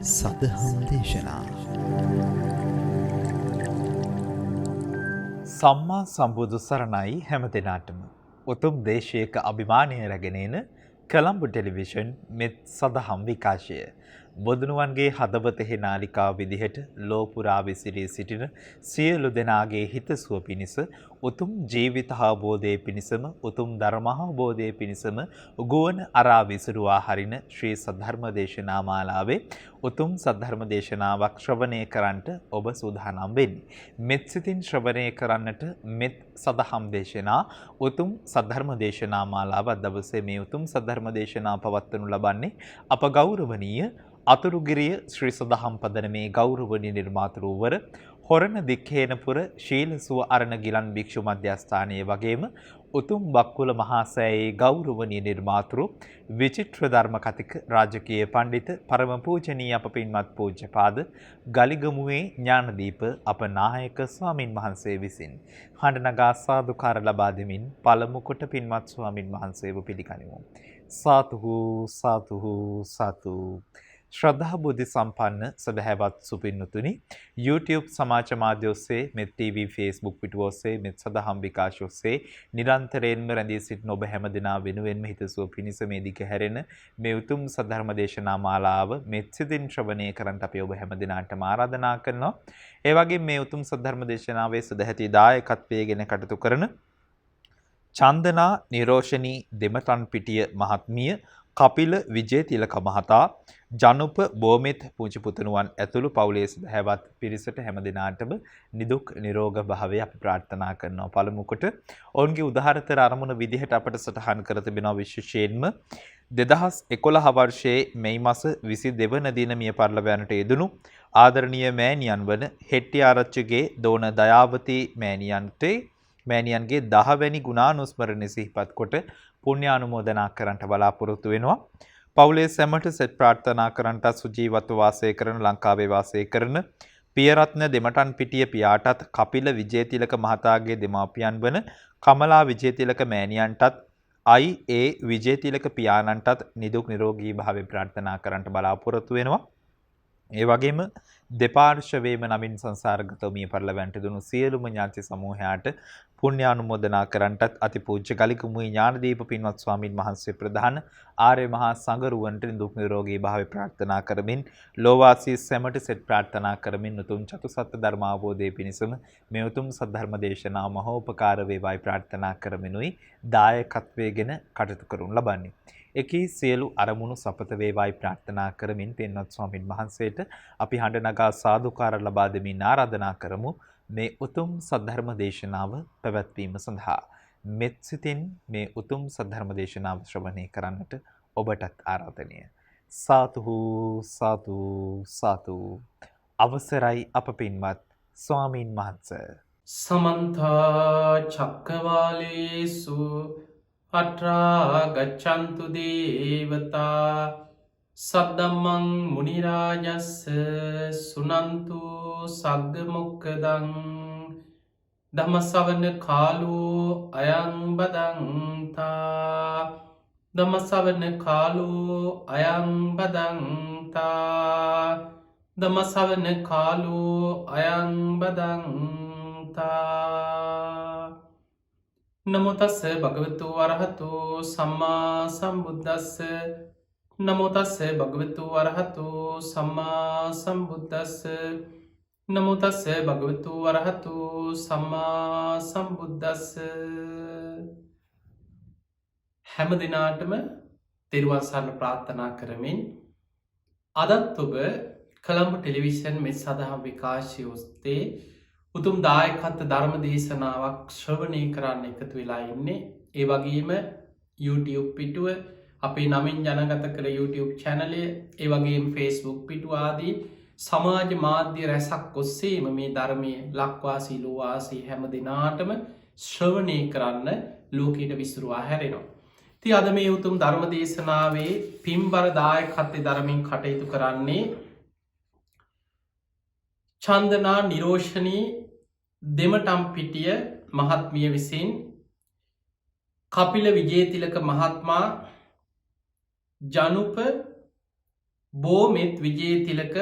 සදහම් දේශනා සම්මා සම්බුදු සරණයි හැම දෙනාටම. උතුම් දේශයක අභිමානය රැගෙනන කළම්බු ටෙලිවිෂන් මෙත් සදහම් විකාශය. බොදුනුවන්ගේ හදවතෙහි නාලිකා විදිහට ලෝපුරා විසිරී සිටින සියලු දෙනාගේ හිතසුව පිණිස උතුම් ජීවිත අවබෝධය පිණිසම උතුම් ධර්මාවබෝධය පිණිසම ගුවන් අරා විසිරුවා හරින ශ්‍රී සද්ධර්ම දේශනා මාලාවේ උතුම් සද්ධර්ම දේශනාවක් ශ්‍රවණය කරන්නට ඔබ සූදානම් වෙන්නේ. මෙත් සිතින් ශ්‍රවණය කරන්නට මෙත් සදහම් දේශනා උතුම් සද්ධර්ම දේශනා මාලාව දවසේ මේ උතුම් සද්ධර්ම දේශනා පවත්වනු ලබන්නේ අප ගෞරවනීය අතුරුගිරිය ශ්‍රී සදහම් පදනමේ ගෞරවනීය නිර්මාතෘවර හොරණ දික්හේනපුර ශීල සුව අරණ ගිලන් භික්ෂු මධ්‍යස්ථානයේ වගේම උතුම් බක්කුල මහා සෑයේ ගෞරවනීය නිර්මාතෘ විචිත්‍ර ධර්ම කතික රාජකීය පඬිත පරම පූජනීය අප පින්වත් පූජ්‍යපාද ගලිගමුවේ ඥානදීප අප නායක ස්වාමින් වහන්සේ විසින් හඬ නගා සාදුකාර ලබා දෙමින් පළමු කොට පින්වත් ස්වාමින් වහන්සේව පිළිගනිමු. සාතුහු සාතුහු සාතු. ශ්‍රද්ධා බුද්ධ සම්පන්න සදහැවත් සුපින්නුතුනි, YouTube සමාජ මාධ්‍ය ඔස්සේ මෙත් TV Facebook පිටුව ඔස්සේ මෙත් සදහම් විකාශ ඔස්සේ නිරන්තරයෙන්ම රැඳී සිටින ඔබ හැම දෙනා වෙනුවෙන්ම හිතසුව පිණිස මේ දිග හැරෙන මේ උතුම් සද්ධර්ම දේශනා මාලාව මෙත් සිතින් ශ්‍රවණය කරන්නට අපි ඔබ හැම දෙනාටම ආරාධනා කරනවා. ඒ වගේම මේ උතුම් සද්ධර්ම දේශනාවේ සදැහැති දායකත්වයෙන් කටයුතු කරන චන්දනා නිරෝෂණී දෙමතන් පිටිය මහත්මිය, කපිල විජේතිලක මහතා, ජනුප බෝමෙත් පුංචි පුතණුවන් ඇතුළු පවුලේ සදහැවත් පිරිසට හැම දිනාටම නිදුක් නිරෝග භාවය අපි ප්‍රාර්ථනා කරනවා. පළමු කොට ඔවුන්ගේ උදාහරතර අරමුණ විදිහට අපට සටහන් කර තිබෙනවා. විශේෂයෙන්ම 2011 වර්ෂයේ මැයි මාස 22 වන දින මිය පරලොව යන්නට යෙදුණු ආදරණීය මෑණියන් වන හෙට්ටිආරච්චිගේ දෝන දයාවතී මෑණියන්ගේ 10 වැනි ගුණානුස්මරණ සිහිපත් කොට පුණ්‍යානුමෝදනා කරන්නට බලාපොරොත්තු වෙනවා. පවුලේ සැමට සෙත් ප්‍රාර්ථනා කරන්නට සුජීවත්ව වාසය කරන ලංකාවේ වාසය කරන පියරත්න දෙමටන් පිටිය පියාටත් කපිල විජේතිලක මහතාගේ දෙමාපියන් වන කමලා විජේතිලක මෑණියන්ටත් ඒ විජේතිලක පියාණන්ටත් නිදුක් නිරෝගී භාවය ප්‍රාර්ථනා කරන්නට බලාපොරොත්තු වෙනවා. ඒ වගේම දෙපාර්ශවයේම නමින් සංසාරගතව මිය පරලොවට දුණු සියලුම ඥාති සමූහයාට පුණ්‍යානුමෝදනා කරන්නටත් අතිපූජ්‍ය ගලිගමුවේ ඥානදීප පින්වත් ස්වාමින් වහන්සේ ප්‍රධාන ආර්ය මහා සංඝරුවන්ට නිදුක් නිරෝගී භාවය ප්‍රාර්ථනා කරමින් ලෝවාසී සැමට සෙත් ප්‍රාර්ථනා කරමින් උතුම් චතුසත්ත්‍ය ධර්ම අවබෝධයේ පිණිසම මේ උතුම් සද්ධර්ම දේශනා මහෝපකාර වේවායි ප්‍රාර්ථනා කරමිනුයි දායකත්වයේගෙන කටයුතු කරනු ලබන්නේ. එකී සියලු අරමුණු සපත වේවායි ප්‍රාර්ථනා කරමින් පින්වත් ස්වාමින් වහන්සේට අපි හඬ නගා සාදුකාර ලබා දෙමින් ආරාධනා කරමු මේ උතුම් සද්ධර්ම දේශනාව පැවැත්වීම සඳහා. මෙත් සිතින් මේ උතුම් සද්ධර්ම දේශනාව ශ්‍රවණය කරන්නට ඔබටත් ආරාධනය. සාතුහු සාතු සාතු. අවසරයි අප පින්වත් ස්වාමින් වහන්සේ. සමන්ත චක්කවාලේසු අත්‍රා ගච්ඡන්තු දේවතා සද්දම්මං මුනි රාජස්ස සුනන්තු සග්ග මොක්ඛදං ධම්මසවන කාලෝ අයං බදන්තා ධම්මසවන කාලෝ අයං බදන්තා ධම්මසවන කාලෝ අයං බදන්තා. නමෝ තස්ස භගවතු වරහතු සම්මා සම්බුද්දස්ස නමෝ තස්ස භගවතු වරහතු සම්මා සම්බුද්දස්ස නමෝ තස්ස භගවතු වරහතු සම්මා සම්බුද්දස්ස. හැම දිනාටම තෙරුවන් සරණ ප්‍රාර්ථනා කරමින් අදත් ඔබ කළම්බු ටෙලිවිෂන් මෙත් සදහම් විකාශය ඔස්සේ උතුම් දායකත්ව ධර්ම දේශනාවක් ශ්‍රවණය කරන්න එකතු වෙලා ඉන්නේ. ඒ වගේම YouTube පිටුව, අපේ නමින් ජනගත කළ YouTube චැනලය, ඒ වගේම Facebook පිටුව ආදී සමාජ මාධ්‍ය රැසක් ඔස්සේම මේ ධර්මය ලක්වාසී ලෝවාසී හැම දිනාටම ශ්‍රවණය කරන්න ලෝකයට විසිරුවා හැරෙනවා. ඉතින් අද මේ උතුම් ධර්ම දේශනාවේ පින්බර දායකත්වයේ ධර්මයෙන් කටයුතු කරන්නේ චන්දනා නිරෝෂණී දෙමටම් පිටිය මහත්මිය විසින් කපිල විජේතිලක මහත්මා, ජනුප බෝමෙත් විජේතිලක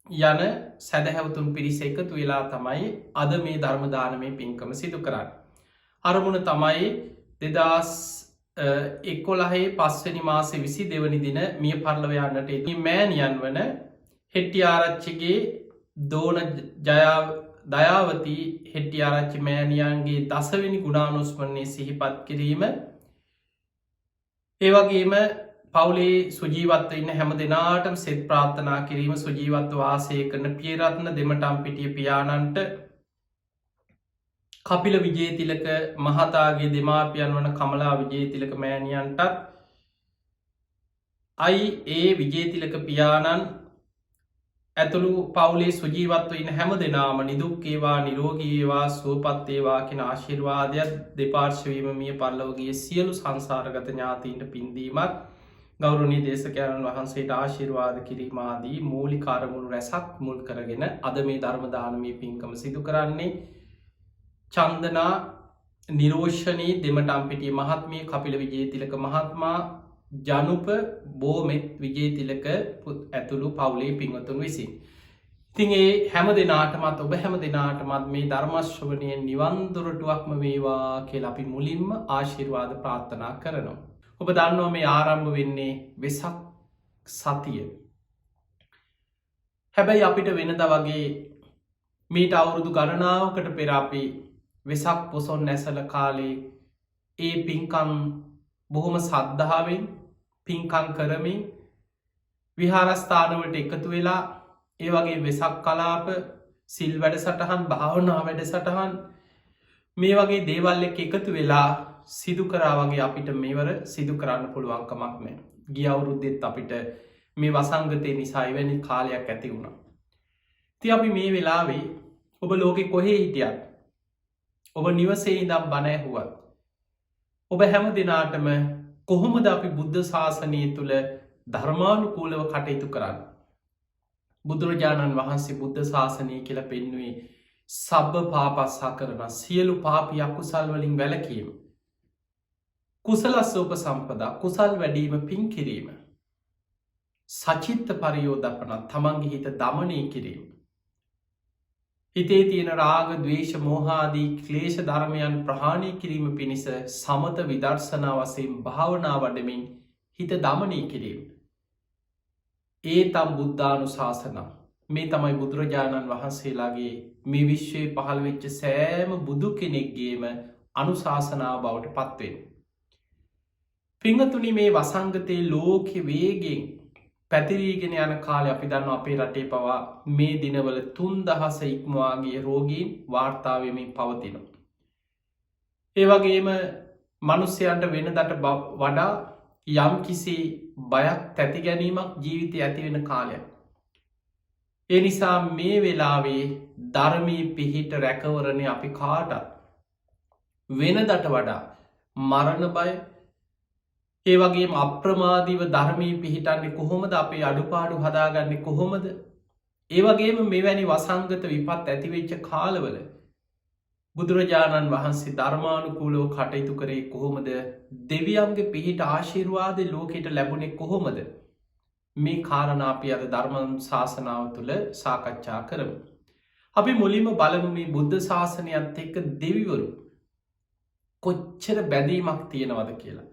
යන සැදැහැවතුන් පිරිස එකතු වෙලා තමයි අද මේ ධර්මදානමය පින්කම සිදු කරන්න. අරමුණ තමයි 2011 පස්වැනි මාසෙ 22 දින මිය පරලොව යන්නට එති මෑණියන් වන හෙට්ටිආරච්චිගේ දෝන දයාවති හෙට්ටිආරච්චි මෑණියන්ගේ දසවෙනි ගුණානුස්මරණය සිහිපත් කිරීම, ඒවගේම පවුලේ සුජීවත්ව ඉන්න හැම දෙනාටම සෙත් ප්‍රාර්ථනා කිරීම, සුජීවත්ව වාසය කරන පියරත්න දෙමටම්පිටිය පියාණන්ට, කපිල විජේතිලක මහතාගේ දෙමාපියන් වන කමලා විජේතිලක මෑණියන්ටත්, ඒ විජේතිලක පියාණන් ඇතුළු පවුලේ සුජීවත්ව ඉන්න හැම දෙනාම නිදුක්කේවා නිරෝගීවා සුවපත්තේවා කියෙන ආශිර්වාදයක් දෙපාර්ශවීම මිය පරලොවගේ සියලු සංසාරගත ඥාතීන්ට පින්දීමත්, ගෞරවනීය දේශකයන්න් වහන්සේට ආශිර්වාද කිරීමාදී මූලික අරමුණු රැසක් මුල් කරගෙන අද මේ ධර්ම දානමය පින්කම සිදු කරන්නේ චන්දනා නිරෝෂණී දෙමටම්පිටිය මහත්මිය, කපිල විජේතිලක මහත්මා, ජනුප බෝමෙත් විජේතිලක ඇතුළු පවුලේ පින්වතුන් විසින්. ඉතින් ඒ හැම දෙනාටමත් ඔබ හැම දෙනාටමත් මේ ධර්මශ්‍රවණය නිවන් දොරටුවක්ම වේවා කියලා අපි මුලින්ම ආශිර්වාද ප්‍රාර්ථනා කරනවා. ඔබ දන්නවා මේ ආරම්භ වෙන්නේ වෙසක් සතිය. හැබැයි අපිට වෙනද වගේ මීට අවුරුදු ගණනාවකට පෙර අපි වෙසක් පොසොන් නැසල කාලේ ඒ පින්කම් බොහොම සද්ධාවෙන් පින්කම් කරමින් විහාරස්ථානවලට එකතු වෙලා ඒ වගේ වෙසක් කලාප, සිල් වැඩසටහන්, භාවනා වැඩසටහන් මේ වගේ දේවල් එක්ක එකතු වෙලා සිදු කරා වගේ අපිට මේවර සිදු කරන්න පුළුවන්කමක් නෑ. ගිය අවුරුද්දෙත් අපිට මේ වසංගතය නිසා එවැනි කාලයක් ඇති වුණා. ඉතින් අපි මේ වෙලාවේ ඔබ ලෝකෙ කොහේ හිටියත්, ඔබ නිවසේ ඉඳන් බණ ඇහුවත්, ඔබ හැම දිනාටම කොහොමද අපි බුද්ධ ශාසනය තුළ ධර්මානුකූලව කටයුතු කරන්න? බුදුරජාණන් වහන්සේ බුද්ධ ශාසනය කියලා පෙන්වුවේ සබ්බ පාපස්සා කරන සියලු පාපි අකුසල් වලින් වැළකීම, කුසලස්ස උපසම්පදා කුසල් වැඩීම, පින් කිරීම, සචිත්ත පරියෝදපන තමන්ගේ හිත දමනය කිරීම, හිතේ තියෙන රාග, ද්වේෂ, මෝහාදී ක්ලේශ ධර්මයන් ප්‍රහාණය කිරීම පිණිස සමත විදර්ශනා වශයෙන් භාවනා වඩමින් හිත දමනය කිරීම. ඒ තම් බුද්ධානුශාසනා. මේ තමයි බුදුරජාණන් වහන්සේලාගේ මේ විශ්වයේ පහළ වෙච්ච සෑම බුදු කෙනෙක්ගේම අනුශාසනාව බවට පත්වෙන. පිංහතුනි, මේ වසංගතයේ ලෝකෙ වේගෙන් පැතිරීගෙන යන කාලේ අපි දන්න අපේ රටේ පවා මේ දිනවල 3000 ඉක්මවාගේ රෝගීන් වාර්තා වෙමින් පවතිනවා. ඒ වගේම මිනිස්යන්ට වෙනදට වඩා යම් කිසි බයක් තැති ගැනීමක් ජීවිතය ඇති වෙන කාලයක්. ඒ නිසා මේ වෙලාවේ ධර්මී පිහිට රැකවරණය අපි කාටත් වෙනදට වඩා මරණ බය, ඒ වගේම අප්‍රමාදීව ධර්මී පිහිටන්නේ කොහොමද, අපේ අඩුපාඩු හදාගන්නේ කොහොමද, ඒ වගේම මෙවැනි වසංගත විපත් ඇතිවෙච්ච කාලවල බුදුරජාණන් වහන්සේ ධර්මානුකූලව කටයුතු කරේ කොහොමද, දෙවියන්ගේ පිහිට ආශිර්වාද ලෝකෙට ලැබුණේ කොහොමද, මේ කාරණා අපි අද ධර්ම ශාසනාව තුළ සාකච්ඡා කරමු. අපි මුලින්ම බලමු මේ බුද්ධ ශාසනයත් එක්ක දෙවිවරු කොච්චර බැඳීමක් තියෙනවද කියලා.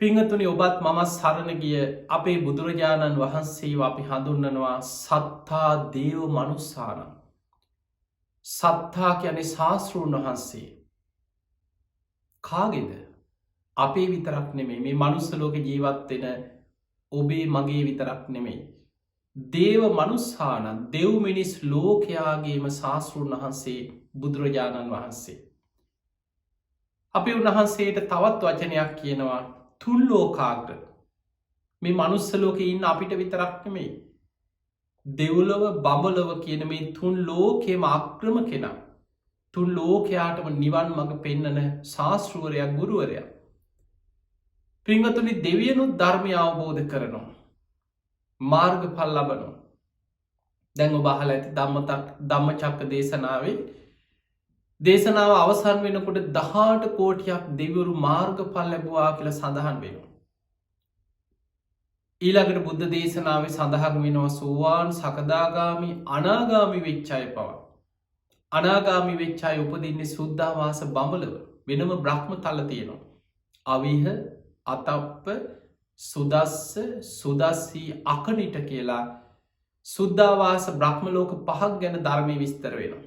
පිංහතුනි, ඔබත් මම සරණ ගිය අපේ බුදුරජාණන් වහන්සේව අපි හඳුන්වනවා සත්තා දේව මනුස්සාන. සත්තා කියන්නේ ශාස්තෘන් වහන්සේ. කාගේද? අපේ විතරක් නෙමෙයි, මේ මනුස්ස ලෝකේ ජීවත් වෙන ඔබේ මගේ විතරක් නෙමෙයි. දේව මනුස්සාන, දෙව් මිනිස් ලෝකයාගේම ශාස්තෘන් වහන්සේ බුදුරජාණන් වහන්සේ. අපි උන්වහන්සේට තවත් වචනයක් කියනවා තුන් ලෝකාග්‍ර. මේ මනුස්ස ලෝකේ ඉන්න අපිට විතරක් නෙමෙයි, දෙව්ලොව බඹලොව කියන මේ තුන් ලෝකේම අග්‍රම කෙනා, තුන් ලෝකයාටම නිවන් මඟ පෙන්නන ශාස්තෘවරයා, ගුරුවරයා. පිංහතුනි, දෙවියනුත් ධර්මය අවබෝධ කරනවා, මාර්ගඵල ලබනවා. දැන් ඔබ අහලා ඇති ධම්මචක්ක දේශනාවේ දේශනාව අවසන් වෙනකොට 18 කෝටියක් දෙවිවරු මාර්ගඵල ලැබුවා කියලා සඳහන් වෙනවා. ඊළඟට බුද්ධ දේශනාවේ සඳහන් වෙනවා සෝවාන් සකදාගාමි අනාගාමි වෙච්ච අය පවා. අනාගාමි වෙච්ච අය උපදින්නේ සුද්ධාවාස බඹලව වෙනම බ්‍රහ්ම තල තියෙනවා. අවිහ අතප්ප සුදස්ස සුදස්සී අකනිට කියලා සුද්ධාවාස බ්‍රහ්මලෝක පහක් ගැන ධර්මය විස්තර වෙනවා.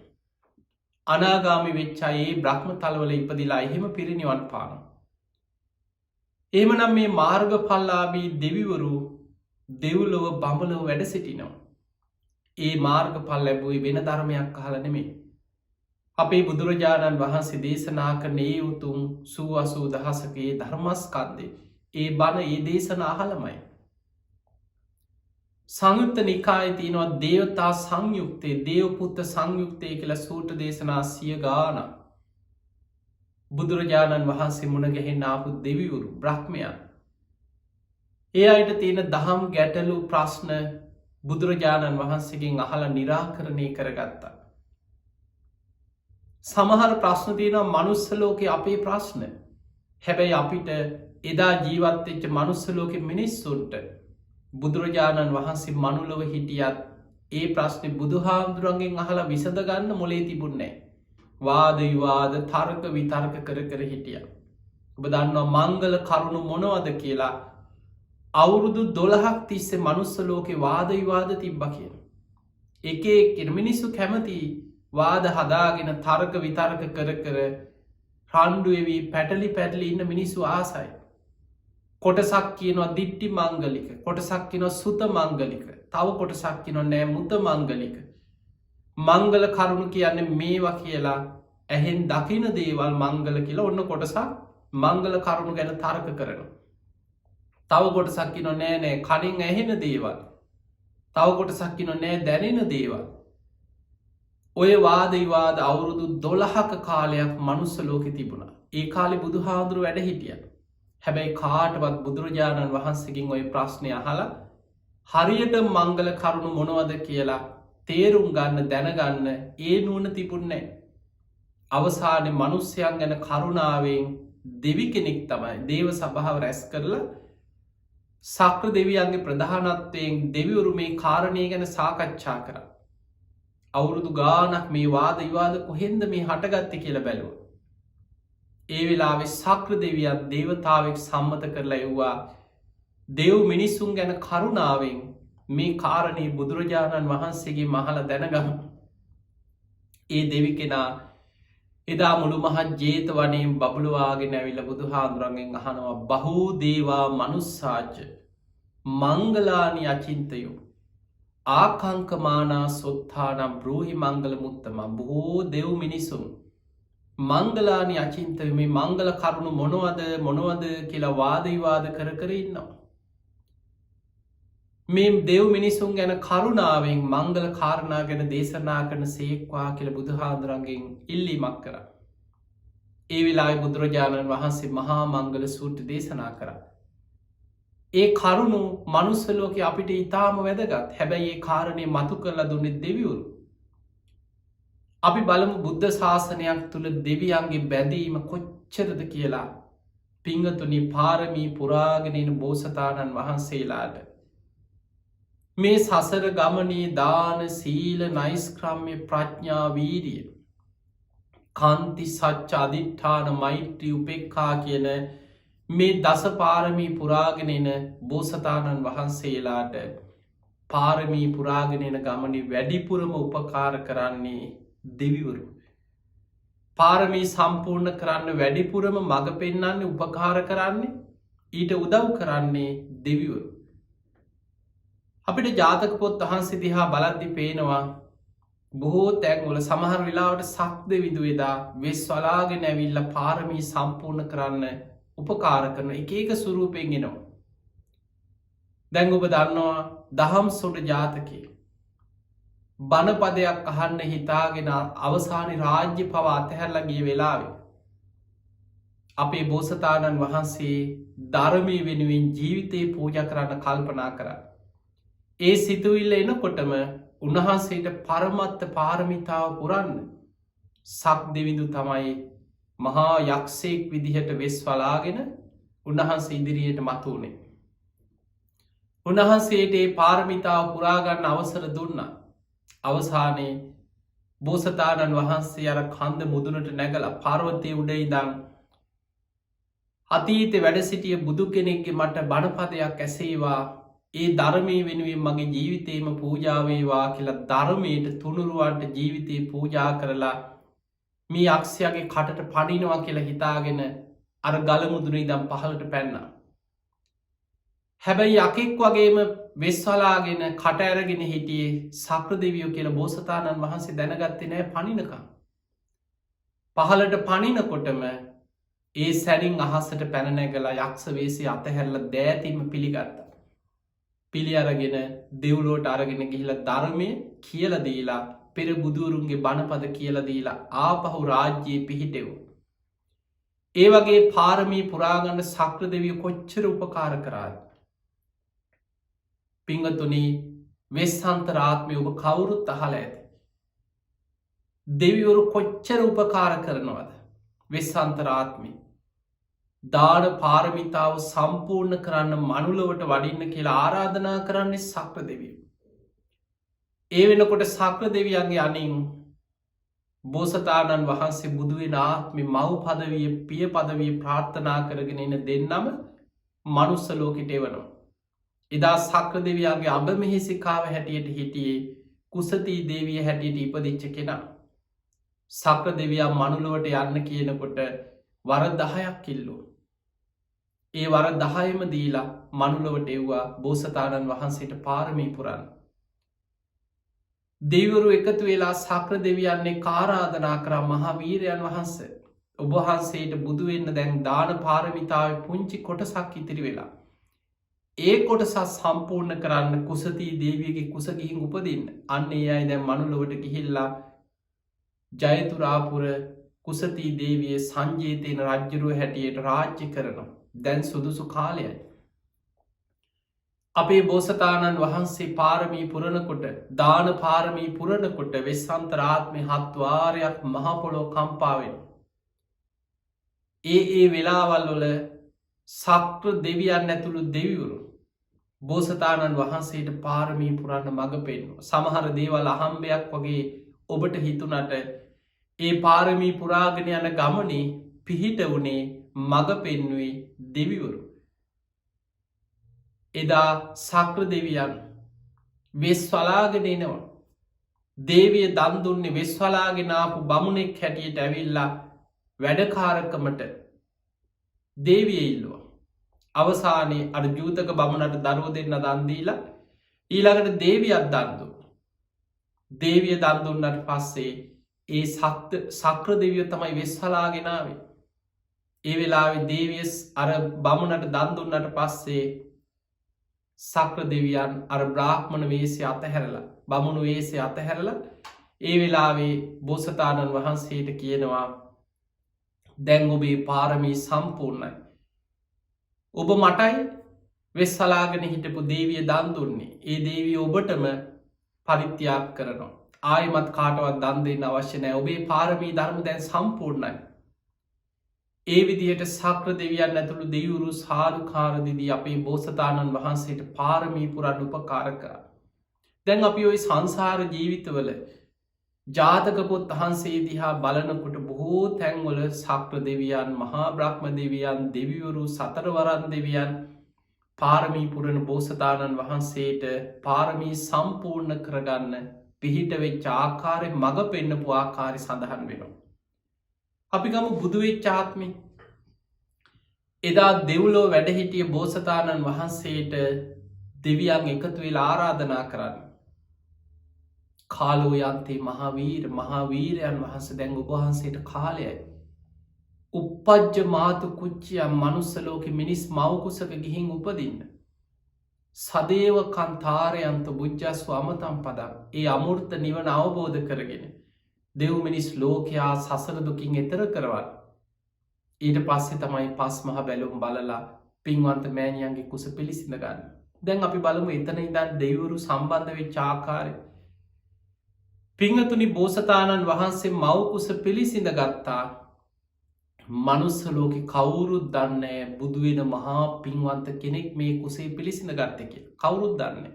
අනාගාමි වෙච්චා ඒ බ්‍රහ්ම තලවල ඉපදිලා එහෙම පිරිනිවන් පාන. එහෙමනම් මේ මාර්ගඵලලාභී දෙවිවරු දෙව්ලොව බඹලොව වැඩ සිටිනවා. ඒ මාර්ගඵල ලැබුවේ වෙන ධර්මයක් අහලා නෙමෙයි. අපේ බුදුරජාණන් වහන්සේ දේශනා කරන ඒ උතුම් 80 දහසකේ ධර්මස්කන්ධය ඒ බණ ඒ දේශන අහලමයි. සංයුත්ත නිකායේ තියෙනවා දේවතා සංයුක්තේ දේවපුත්ත සංයුක්තය කියලා සූත්‍ර දේශනා 100 ගානක්. බුදුරජාණන් වහන්සේ මුණ ගැහෙන්න ආපු දෙවිවරු බ්‍රහ්මයන්. ඒ අයට තියෙන දහම් ගැටලු ප්‍රශ්න බුදුරජාණන් වහන්සේගෙන් අහලා නිරාකරණය කරගත්තා. සමහර ප්‍රශ්න තියෙනවා මනුස්ස ලෝකේ අපේ ප්‍රශ්න. හැබැයි අපිට එදා ජීවත් වෙච්ච මනුස්ස ලෝකේ මිනිස්සුන්ට බුදුරජාණන් වහන්සේ මනුලොව හිටියත් ඒ ප්‍රශ්නේ බුදුහාමුදුරන්ගෙන් අහලා විසඳ ගන්න මොලේ තිබුණේ නැහැ. වාද විවාද තර්ක විතර්ක කර කර හිටියා. ඔබ දන්නවා මංගල කරුණු මොනවද කියලා අවුරුදු 12ක් තිස්සේ මනුස්ස ලෝකේ වාද විවාද තිබ්බා කියලා. එක එක මිනිස්සු කැමති වාද හදාගෙන තර්ක විතර්ක කර කර රණ්ඩු වෙවි පැටලි ඉන්න මිනිස්සු ආසයි. කොටසක් කියනවා දිට්ටි මංගලික, කොටසක් කියනවා සුත මංගලික, තව කොටසක් කියනවා නෑ මුත මංගලික. මංගල කරුණු කියන්නේ මේවා කියලා ඇහෙන් දකින දේවල් මංගල කියලා ඔන්න කොටසක් මංගල කරුණු ගැන තර්ක කරනවා. තව කොටසක් කියනවා නෑ නෑ කනින් ඇහෙන දේවල්. තව කොටසක් කියනවා නෑ දැනෙන දේවල්. ඔය වාද විවාද අවුරුදු 12ක කාලයක් මනුස්ස ලෝකෙ තිබුණා. ඒ කාලේ බුදුහාඳුරු වැඩ හිටියා. හැබැයි කාටවත් බුදුරජාණන් වහන්සේගෙන් ওই ප්‍රශ්නේ අහලා හරියට මංගල කරුණු මොනවද කියලා තේරුම් ගන්න දැනගන්න ඒ නුවණ තිබුණේ නැහැ. අවසානයේ මිනිස්යන් ගැන කරුණාවෙන් දෙවි කෙනෙක් තමයි දේව සභාව රැස් කරලා සක්‍ර දෙවියන්ගේ ප්‍රධානත්වයෙන් දෙවිවරු මේ කාරණේ ගැන සාකච්ඡා කරා. අවුරුදු ගානක් මේ වාද විවාද කොහෙන්ද මේ හටගත්තේ කියලා බැලුවා. ඒ වෙලාවේ සක්‍ර දෙවියන් දේවතාවෙක් සම්මත කරලා එව්වා දෙව් මිනිසුන් ගැන කරුණාවෙන් මේ කාරණේ බුදුරජාණන් වහන්සේගේ මහලා දැනගමු. ඒ දෙවි කෙනා එදා මුළු මහත් ජේතවනයෙන් බබළුවාගෙන ඇවිල්ලා බුදුහාඳුරන්ගෙන් අහනවා බහූ දේවා මනුස්සාච මංගලානි අචින්තයෝ ආකංකමානා සොත්තානම් බ්‍රූහි මංගල මුත්තම. බොහෝ දෙව් මිනිසුන් මංගලානි අචින්තය මේ මංගල කරුණු මොනවද කියලා වාද විවාද කර කර ඉන්නවා. මේ දෙව් මිනිසුන් ගැන කරුණාවෙන් මංගල කාරණා ගැන දේශනා කරන සේක්වා කියලා බුදුහාඳුරන්ගෙන් ඉල්ලීමක් කරා. ඒ වෙලාවේ බුදුරජාණන් වහන්සේ මහා මංගල සූත්‍ර දේශනා කරා. ඒ කරුණු මනුස්ස ලෝකේ අපිට ඊටාම වැදගත්. හැබැයි ඒ කාරණේ මතු කරලා දුන්නේ දෙවිවරු. අපි බලමු බුද්ධ ශාසනයක් තුළ දෙවියන්ගේ බැඳීම කොච්චරද කියලා. පිංගතුනි පාරමී පුරාගෙන ඉන බෝසතාණන් වහන්සේලාට මේ සසර ගමනේ දාන සීල නෛෂ්ක්‍රම්‍ය ප්‍රඥා වීරිය කාන්ති සච්ච අදිඨාන මෛත්‍රී උපේක්ඛා කියන මේ දස පාරමී පුරාගෙන එන බෝසතාණන් වහන්සේලාට පාරමී පුරාගෙන එන ගමනේ වැඩිපුරම උපකාර කරන්නේ දෙවිවරු. පාරමී සම්පූර්ණ කරන්න වැඩිපුරම මඟ පෙන්වන්නේ උපකාර කරන්නේ ඊට උදව් කරන්නේ දෙවිවරු. අපිට ජාතක පොත් වහන්සේ දිහා බලද්දි පේනවා බොහෝ තැන්වල සමහර වෙලාවට සක් දෙවිඳු එදා වෙස් වලාගෙන ඇවිල්ලා පාරමී සම්පූර්ණ කරන්න උපකාර කරන එක එක ස්වරූපයෙන් එනවා. දැන් ඔබ දන්නවා දහම් සොඬ ජාතකයේ බණපදයක් අහන්න හිතාගෙන අවසානයේ රාජ්‍ය පවා අතහැරලා ගිය වෙලාවේ අපේ බෝසතාණන් වහන්සේ ධර්මයේ වෙනුවෙන් ජීවිතේ පූජා කරන්න කල්පනා කරා. ඒ සිතුවිල්ල එනකොටම උන්වහන්සේට පරමත්ත පාරමිතාව පුරන්න සක් දෙවිඳු තමයි මහා යක්ෂයෙක් විදිහට වෙස් වලාගෙන උන්වහන්සේ ඉදිරියට මතු වුණේ. උන්වහන්සේට ඒ පාරමිතාව පුරාගන්න අවසර දුන්නා. අවසානයේ බෝසතාණන් වහන්සේ අර කන්ද මුදුනට නැගල පර්වතය උඩ ඉඳන් අතීත වැඩ සිටිය බුදු කෙනෙක්ගේ මට බණපදයක් ඇසේවා, ඒ ධර්මය වෙනුවෙන් මගේ ජීවිතේම පූජාවේවා කියලා ධර්මයට තුනුරුවන්ට ජීවිතය පූජා කරලා මේ යක්ෂයාගේ කටට පනිනවා කියලා හිතාගෙන අර ගලමුදුන ඉදම් පහලට පැන්නා. හැබැයි යකෙක් වගේම වෙස්වලාගෙන කට ඇරගෙන හිටියේ සක්‍ර දෙවියෝ කියලා බෝසතාණන් වහන්සේ දැනගත්තේ නෑ පනිනකම්. පහලට පනිනකොටම ඒ සැරින් අහසට පැනනැගලා යක්ෂ වේසි අතහැරල දෑතිම පිළිගත්තා. පිළි අරගෙන දෙව්ලෝට අරගෙන ගිහිල ධර්මය කියලදීලා පෙර බුදුරුන්ගේ බණපද කියලදීලා ආපහු රාජ්‍යයේ පිහිටෙව්. ඒ වගේ පාරමී පුරාගන්න සක්‍ර දෙවිය කොච්චර උපකාර කරාද. පිංගතුනී වෙස්සන්තරාත්මය ඔබ කවුරුත් අහල ඇති. දෙවිවරු කොච්චර උපකාර කරනවද. වෙස්සන්තරාත්මි දාන පාරමිතාව සම්පූර්ණ කරන්න මනුලවට වඩින්න කියලා ආරාධනා කරන්නේ සක්‍ර දෙවිය. ඒ වෙනකොට සක්‍ර දෙවියන්ගේ අනින් බෝසතාණන් වහන්සේ බුදුවෙන ආත්මි මව් පදවිය පිය පදවිය ප්‍රාර්ථනා කරගෙන එන දෙන්නම මනුස්ස ලෝකෙට එවනවා. එදා සක්‍ර දෙවියන්ගේ අබ මෙහෙසිකාව හැටියට හිටියේ කුසතිී දේවිය හැටියට ඉපදිච්ච කෙනා. සක්‍ර දෙවියන් මනුලොවට යන්න කියනකොට වර 10ක් කිල්ලෝ. ඒ වර 10ම දීලා මනුලොවට එව්වා බෝසතාණන් වහන්සේට පාරමී පුරන්න. දෙවිවරු එකතු වෙලා සක්‍ර දෙවියන්නේ කාරාධනා කරා මහාවීරයන් වහන්ස ඔබහන්සේට බුදුවෙන්න දැන් දාන පාරමිතාව පුංචි කොටසක් ඉතිරි වෙලා. ඒ කොටසත් සම්පූර්ණ කරන්න කුසතිී දේවියගේ කුසගිහින් උපදින්න අන්න ඒ අයි දැන් මනුලොවට ගිහිල්ලා ජයතුරාපුර කුසතිී දේවිය සංජීතයන රජ්ජරුව හැටියට රාජ්‍ය කරනවා. දැන් සුදුසු කාලයයි. අපේ බෝසතාණන් වහන්සේ පාරමී පුරණකොට දාන පාරමී පුරණකොට වෙස්සන්තරාත්මය හත්වාරයක් මහපොලෝ කම්පාවෙන. ඒ වෙලාවල් වල සක්‍ර දෙවියන් ඇතුළු දෙවිවරු බෝසතාණන් වහන්සේට පාරමී පුරන්න මඟ පෙන්ව. සමහර දේවල් අහම්බයක් වගේ ඔබට හිතුනට ඒ පාරමී පුරාගෙන යන ගමනේ පිහිට වනේ මඟ පෙන්නුවේ දෙවිවරු. එදා සක්‍ර දෙවියන් වෙස් වලාගෙන එනවා. දේවිය දන්දුන්නේ වෙස් වලාගෙනාපු බමුණෙක් හැටියට ඇවිල්ලා වැඩකාරකමට දේවිය ඉල්ලුව. අවසානයේ අර ජූතක බමුණට දරුව දෙන්න දන්දීලා ඊළඟට දේවියත් දන්දු. දේවිය දන්දුන්නට පස්සේ ඒ සක්‍ර දෙවිය තමයි වෙස්හලාගෙනාවේ. ඒ වෙලාවෙ දේවියස් අර බමුණට දන්දුන්නට පස්සේ සක්‍ර දෙවියන් අර බ්‍රාහ්මණ වේසය අතහැරලා බමුණු වේසය අතහැරලා ඒ වෙලාවේ බෝසතාණන් වහන්සේට කියනවා දැන් ඔබේ පාරමී සම්පූර්ණයි. ඔබ මටයි වෙස්සලාගෙන හිටපු දේවිය දන්දුන්නේ. ඒ දේවිය ඔබටම පරිත්‍යාග කරනවා. ආයමත් කාටවත් දන් දෙන්න අවශ්‍ය නෑ. ඔබේ පාරමී ධර්ම දැන් සම්පූර්ණයි. ඒ විදියට සක්‍ර දෙවියන් ඇතුළු දෙවිවරු සාධකාරදිදී අපේ බෝසතාණන් වහන්සේට පාරමී පුරන්න උපකාර කරා. දැන් අපි ඔය සංසාර ජීවිතවල ජාතක පොත් වහන්සේ දිහා බලනකොට බොහෝ තැන්වල සක්‍ර දෙවියන් මහා බ්‍රහ්ම දෙවියන් දෙවිවරු සතරවරන් දෙවියන් පාරමී පුරණ බෝසතාණන් වහන්සේට පාරමී සම්පූර්ණ කරගන්න පිහිට වෙච්ච ආකාරය මඟ පෙන්නපු ආකාරය සඳහන් වෙනවා. අපි ගමු බුදුවෙච්ච ආත්මෙ. එදා දෙව්ලෝ වැඩහිටිය බෝසතාණන් වහන්සේට දෙවියන් එකතු වෙලා ආරාධනා කරන්න. කාලෝ යන්තේ මහාවීරයන් වහන්ස දැන් ඔබහන්සේට කාලයයි. උපපජ්ජ මාතු කුච්චියම් මනුස්සලෝක මිනිස් මවකුසක ගිහින් උපදින්න. සදේව කන්තාරයන්ත බුද්ධස්ව අමතම් පදක් ඒ අමුෘර්ත නිවන අවබෝධ කරගෙන දෙව් මිනිස් ලෝකයා සසර දුකින් එතර කරවන්න. ඊට පස්සේ තමයි පස් මහ බැලුම් බලලා පින්වන්ත මෑණියන්ගේ කුස පිළිසිඳ ගන්න. දැන් අපි බලමු එතන ඉඳන් දෙවිවරු සම්බන්ධ වෙච්ච ආකාරය. පිංගතුනි බෝසතාණන් වහන්සේ මව් කුස පිළිසිඳ ගත්තා. මනුස්ස ලෝකේ කවුරුත් දන්නේ බුදු වෙන මහා පින්වන්ත කෙනෙක් මේ කුසේ පිළිසිඳ ගත්තේ කියලා. කවුරුත් දන්නේ.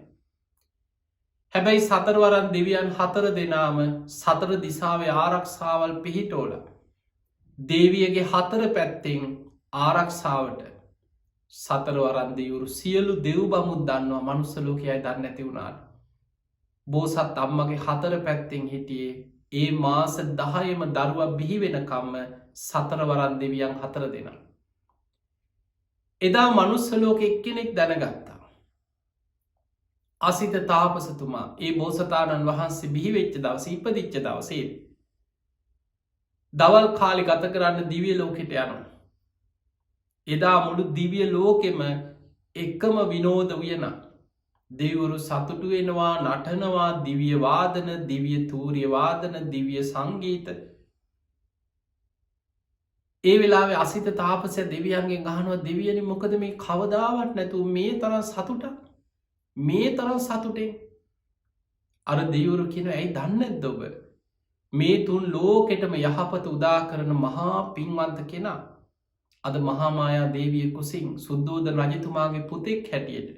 හැබැයි සතරවරන් දෙවියන් හතර දෙනාම සතර දිසාවේ ආරක්ෂාවල් පිහිටෝල. දේවියගේ හතර පැත්තෙන් ආරක්ෂාවට සතරවරන් දෙවුරු සියලු දෙව් බමුත් දන්නවා මනුස්ස ලෝකයයි දන්න නැති වුණාට. බෝසත් අම්මගේ හතර පැත්තෙන් හිටියේ ඒ මාස 10ම දරුවා බිහි වෙනකම්ම සතරවරන් දෙවියන් හතර දෙනා. එදා මනුස්ස ලෝකෙ එක්කෙනෙක් දැනගත්තා. අසිත තාපසතුමා ඒ බෝසතාණන් වහන්සේ බිහිවෙච්ච දවස ඉපදිච්ච දවසේ දවල් කාලි ගත කරන්න දිවිය ලෝකෙට යනවා. එදා මුළු දිවිය ලෝකෙම එකම විනෝද වයන දෙවරු සතුටු වෙනවා නටනවා දිවිය වාදන දිවිය තූරිය වාදන දිවිය සංගීත. ඒ වෙලාවේ අසිත තාපසය දෙවියන්ගේ ගහනුව දෙවියනි මොකද මේ කවදාවත් නැතු මේ තරම් සතුට මේ තරම් සතුටෙන් අර දෙවරු කියන ඇයි දන්න දොබ මේ තුන් ලෝකෙටම යහපත උදා කරන මහා පින්වන්ත කෙනා අද මහාමායා දේවිය කුසින් සුද්දෝද රජතුමාගේ පුතෙක් හැටියට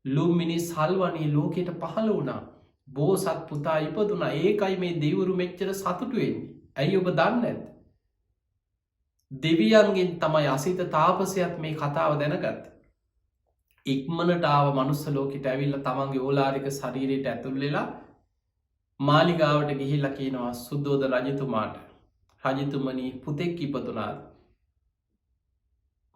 ලුම්මිනි සල්වනී ලෝකෙට පහළ වුණා බෝසත් පුතා ඉපදුනා ඒකයි මේ දෙවරු මෙච්චර සතුටුවෙන්නේ ඇයි ඔබ දන්න ඇත් දෙවියන්ගෙන් තමයි අසිත තාපසයත් මේ කතාව දැනගත් ඉක්මනටාව මනුස්ස ලෝකෙට ඇවිල්ල තමන්ගේ ඕලාරික ශරීරයට ඇතුල්ලෙලා මාලිගාවට ගිහිල්ල කියනවා සුද්දෝද රජතුමාට රජතුමනී පුතෙක් ඉපතුනාද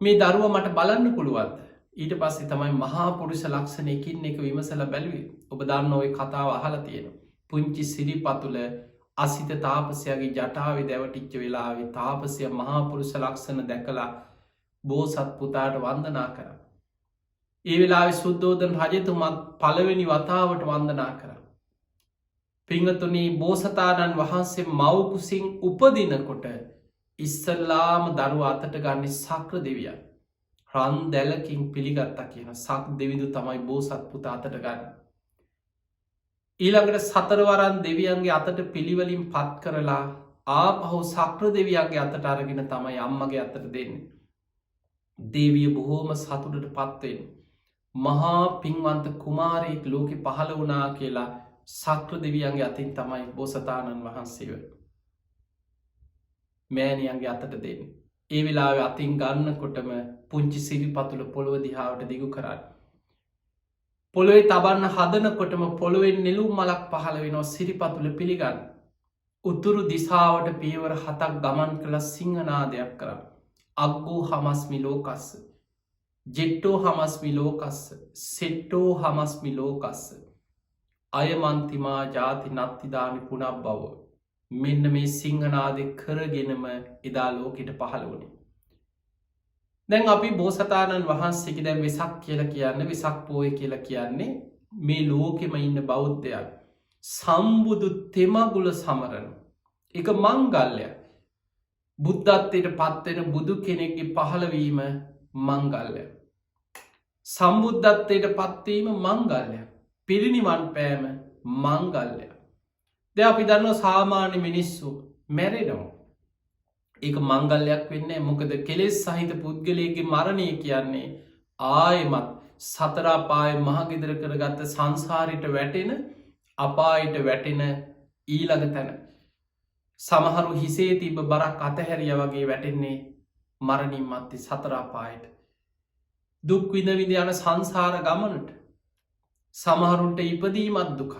මේ දරුව මට බලන්න පුළුවන්ද ඊට පස්සේ තමයි මහා පුරුෂ ලක්ෂණයකින් එක විමසල බැලුවේ ඔබ දන්න ඔය කතාව අහලා තියෙන පුංචි සිරිපතුල අසිත තාපසයගේ ජටාවේ දැවටිච්ච වෙලාවේ තාපසය මහා පුරුෂ ලක්ෂණ දැකලා බෝසත් පුතාට වන්දනා කර ඒ වෙලාවේ සුද්දෝදන රජතුමත් පළවෙනි වතාවට වන්දනා කර පිංගතුනී බෝසතාණන් වහන්සේ මව්කුසින් උපදිනකොට ඉස්සල්ලාම දරුව අතට ගන්නේ සක්‍ර දෙවියන් රන් දැලකින් පිළිගත්තා කියන සක් දෙවිදු තමයි බෝසත් පුතා අතට ගන්න. ඊළඟට සතරවරන් දෙවියන්ගේ අතට පිළිවලින් පත් කරලා ආපහු සක්‍ර දෙවියන්ගේ අතට අරගෙන තමයි අම්මගේ අතට දෙන්නේ. දේවිය බොහෝම සතුටට පත්වෙන්. මහා පින්වන්ත කුමාරයෙක් ලෝකෙ පහළ වුණා කියලා සක්‍ර දෙවියන්ගේ අතින් තමයි බෝසතාණන් වහන්සේව මෑණියන්ගේ අතට දෙන්න. ඒ වෙලාවේ අතින් ගන්නකොටම පුංචි සිරිපතුල පොළොව දිහාවට දිගු කරන්න. පොළොවේ තබන්න හදනකොටම පොළොවෙන් නෙළුම් මලක් පහළ වෙනවා සිරිපතුල පිළිගන්න. උතුරු දිසාවට පියවර 7ක් ගමන් කළ සිංහනාදයක් කරා. අග්ගෝ හමස්මි ලෝකස්ස. ජෙට්ටෝ හමස්මි ලෝකස්ස. සෙට්ටෝ හමස්මි ලෝකස්ස. අයමන්තිමා ජාති නත්තිදානි පුනක් බව. මෙන්න මේ සිංහනාදය කරගෙනම එදා ලෝකෙට පහළ වුණේ. දැන් අපි බෝසතාණන් වහන්සේකි දැන් වෙසක් කියල කියන්න වෙසක් පෝය කියල කියන්නේ මේ ලෝකෙම ඉන්න බෞද්ධයක් සම්බුදු තෙමගුල සමරන එක මංගල්ලයක් බුද්ධත්වයට පත්වෙන බුදු කෙනෙක්ගේ පහළවීම මංගල්ලය සම්බුද්ධත්වයට පත්වීම මංගල්ලය පිරිනිවන් පෑම මංගල්ලය ද අපි දන්න සාමාන්‍ය මිනිස්සු මැරෙනවා ඒක මංගල්ලයක් වෙන්න මොකද කෙලෙස් සහිත පුද්ගලයගේ මරණය කියන්නේ ආයමත් සතරාපාය මහගෙදර කරගත්ත සංසාරිට වැටෙන අපායට වැටෙන ඊළඟ තැන සමහරු හිසේ තිබ බරක් අතහැරිය වගේ වැටෙන්නේ මරණින් මත්තේ සතරාපායට දුක් විඳ යන සංසාර ගමනට සමහරුන්ට ඉපදීමත් දුක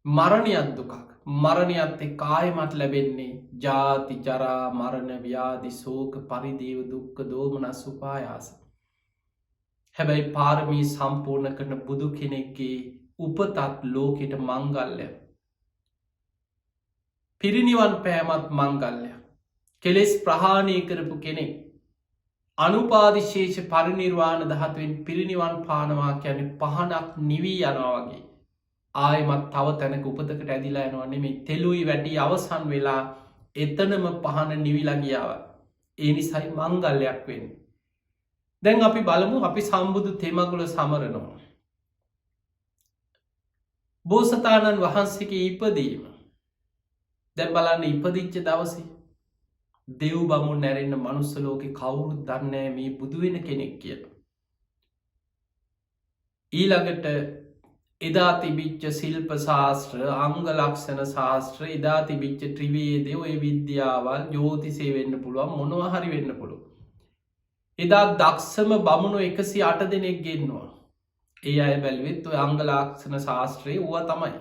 මරණයක් දුකක් මරණයත් කායමත් ලැබෙන්නේ ජාති ජරා මරණ ව්‍යාධි සෝක පරිදේව දුක්ක දෝමනස් උපායාස හැබැයි පාරමී සම්පූර්ණ කරන බුදු කෙනෙක්ගේ උපතත් ලෝකෙට මංගල්ලය පිරිනිවන් පෑමත් මංගල්ලය කෙලෙස් ප්‍රහාණය කරපු කෙනෙක් අනුපාදිශේෂ පරිනිර්වාණ දහතුවෙන් පිරිනිවන් පානවා කියන පහනක් නිවී යනවා වගේ ආයමත් තව තැනක උපතකට ඇදිලා යනවා නෙමේ තෙලුයි වැඩි අවසන් වෙලා එතනම පහන නිවිලගියාව ඒ නිසයි මංගල්ලයක් වෙන්න. දැන් අපි බලමු අපි සම්බුදු තෙමගුල සමරනවා. බෝසතාණන් වහන්සේගේ ඉපදීම දැන් බලන්න ඉපදිච්ච දවසේ දෙව් බමුණු නැරෙන්න මනුස්ස ලෝකේ කවුරුත් දන්නේ නැහැ මේ බුදු වෙන කෙනෙක් කියලා. ඊළඟට එදා තිබිච්ච ශිල්ප ශාස්ත්‍ර, අංග ලක්ෂණ ශාස්ත්‍ර, එදා තිබිච්ච ත්‍රිවේදය, ඔය විද්‍යාවල්, ජ්‍යෝතිෂය වෙන්න පුළුවන්, මොනවා හරි වෙන්න පුළුවන්. එදා දක්ෂම බමුණු 108 දෙනෙක් ගෙන්නවා. ඒ අය බැලුවෙත් ඔය අංග ලක්ෂණ ශාස්ත්‍රයේ ඌව තමයි.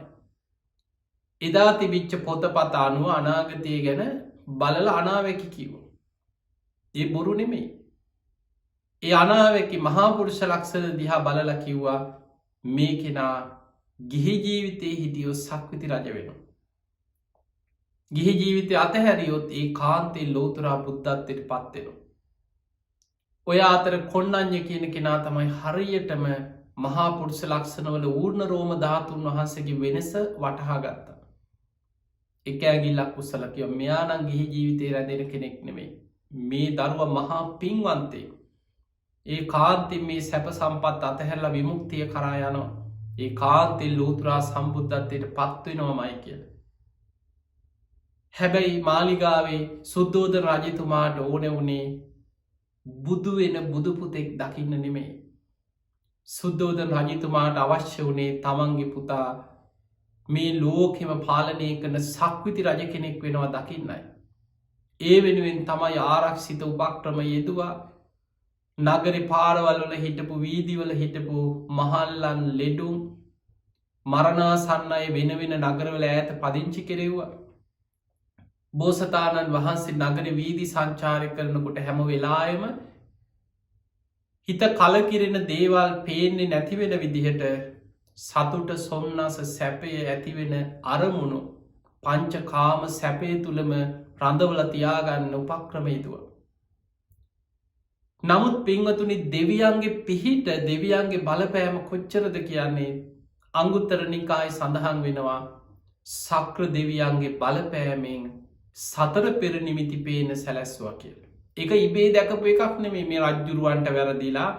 එදා තිබිච්ච පොතපත අනුව අනාගතය ගැන බලලා අනාවැකි කිව්වා. ඒ බොරු නෙමෙයි. ඒ අනාවැකි මහා පුරුෂ ලක්ෂණ දිහා බලලා කිව්වා මේ කෙනා ගිහි ජීවිතේ හිටියොත් සක්විති රජ වෙනවා. ගිහි ජීවිතය අතහැරියොත් ඒ කාන්තේ ලෝතුරා බුද්ධත්වයට පත් වෙනවා. ඔය අතර කොණ්ණඤ්ඤ කියන කෙනා තමයි හරියටම මහා පුරුෂ ලක්ෂණවල ඌර්ණ රෝම ධාතුන් වහන්සේගේ වෙනස වටහා ගත්තා. එක ඇඟිල්ලක් උස්සලා කිව්වා මෙයා නම් ගිහි ජීවිතේ රැඳෙන කෙනෙක් නෙමෙයි. මේ දරුවා මහා පින්වන්තයෙක්. ඒ කාන්තේ මේ සැප සම්පත් අතහැරලා විමුක්තිය කරා යනවා. ඒ කාන්තේ ලෝතුරා සම්බුද්ධත්වයට පත් වෙනවමයි කියලා. හැබැයි මාලිගාවේ සුද්ධෝදන රජතුමාට ඕනේ වුණේ බුදු වෙන බුදු පුතෙක් දකින්න නෙමෙයි. සුද්ධෝදන රජතුමාට අවශ්‍ය වුණේ තමන්ගේ පුතා මේ ලෝකෙම පාලනය කරන සක්විති රජ කෙනෙක් වෙනවා දකින්නයි. ඒ වෙනුවෙන් තමයි ආරක්ෂිත උපක්‍රම යෙදුවා. නගරේ පාරවල් වල හිටපු වීදිවල හිටපු මහල්ලන් ලෙඩුම් මරණාසන්න අය වෙන වෙන නගරවල ඈත පදිංචි කෙරෙව්වා. බෝසතාණන් වහන්සේ නගරේ වීදි සංචාරය කරනකොට හැම වෙලාවෙම හිත කලකිරෙන දේවල් පේන්නේ නැති වෙන විදිහට සතුට සොම්නස සැපය ඇතිවෙන අරමුණු පංචකාම සැපය තුලම රඳවලා තියාගන්න උපක්‍රම යෙදුවා. නමුත් පින්වතුනි දෙවියන්ගේ පිහිට දෙවියන්ගේ බලපෑම කොච්චරද කියන්නේ අංගුත්තර නිකායේ සඳහන් වෙනවා සක්‍ර දෙවියන්ගේ බලපෑමෙන් සතර පෙර නිමිති පේන සැලැස්සුවා කියලා. ඒක ඉබේ දැකපු එකක් නෙමෙයි. මේ රජ්ජුරුවන්ට වැරදිලා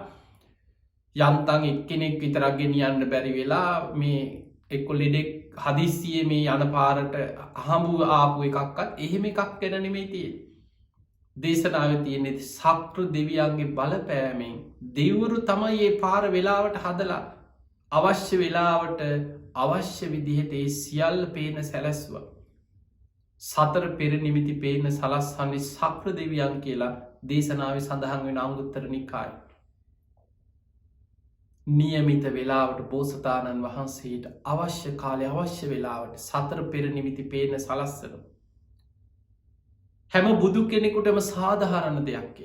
යන්තම් එක්කෙනෙක් විතරක් ගෙනියන්න බැරි වෙලා මේ එක්ක ලෙඩෙක් හදිස්සියේ මේ යන පාරට හම්බු ආපු එකක්වත් එහෙම එකක් ගැන නෙමෙයි තියෙන්නේ. දේශනාවේ තියෙන්නේ සක්‍ර දෙවියන්ගේ බලපෑමෙන් දෙවිවරු තමයි මේ පාර වෙලාවට හදලා අවශ්‍ය වෙලාවට අවශ්‍ය විදිහට ඒ සියල්ල පේන සැලැස්සුවා. සතර පෙර නිමිති පේන සලස්සන්නේ සක්‍ර දෙවියන් කියලා දේශනාවේ සඳහන් වෙන අංගුත්තර නිකායේ. නියමිත වෙලාවට බෝසතාණන් වහන්සේට අවශ්‍ය කාලේ අවශ්‍ය වෙලාවට සතර පෙර නිමිති පේන සලස්සන හැම බුදු කෙනෙකුටම සාධාරණ දෙයක්.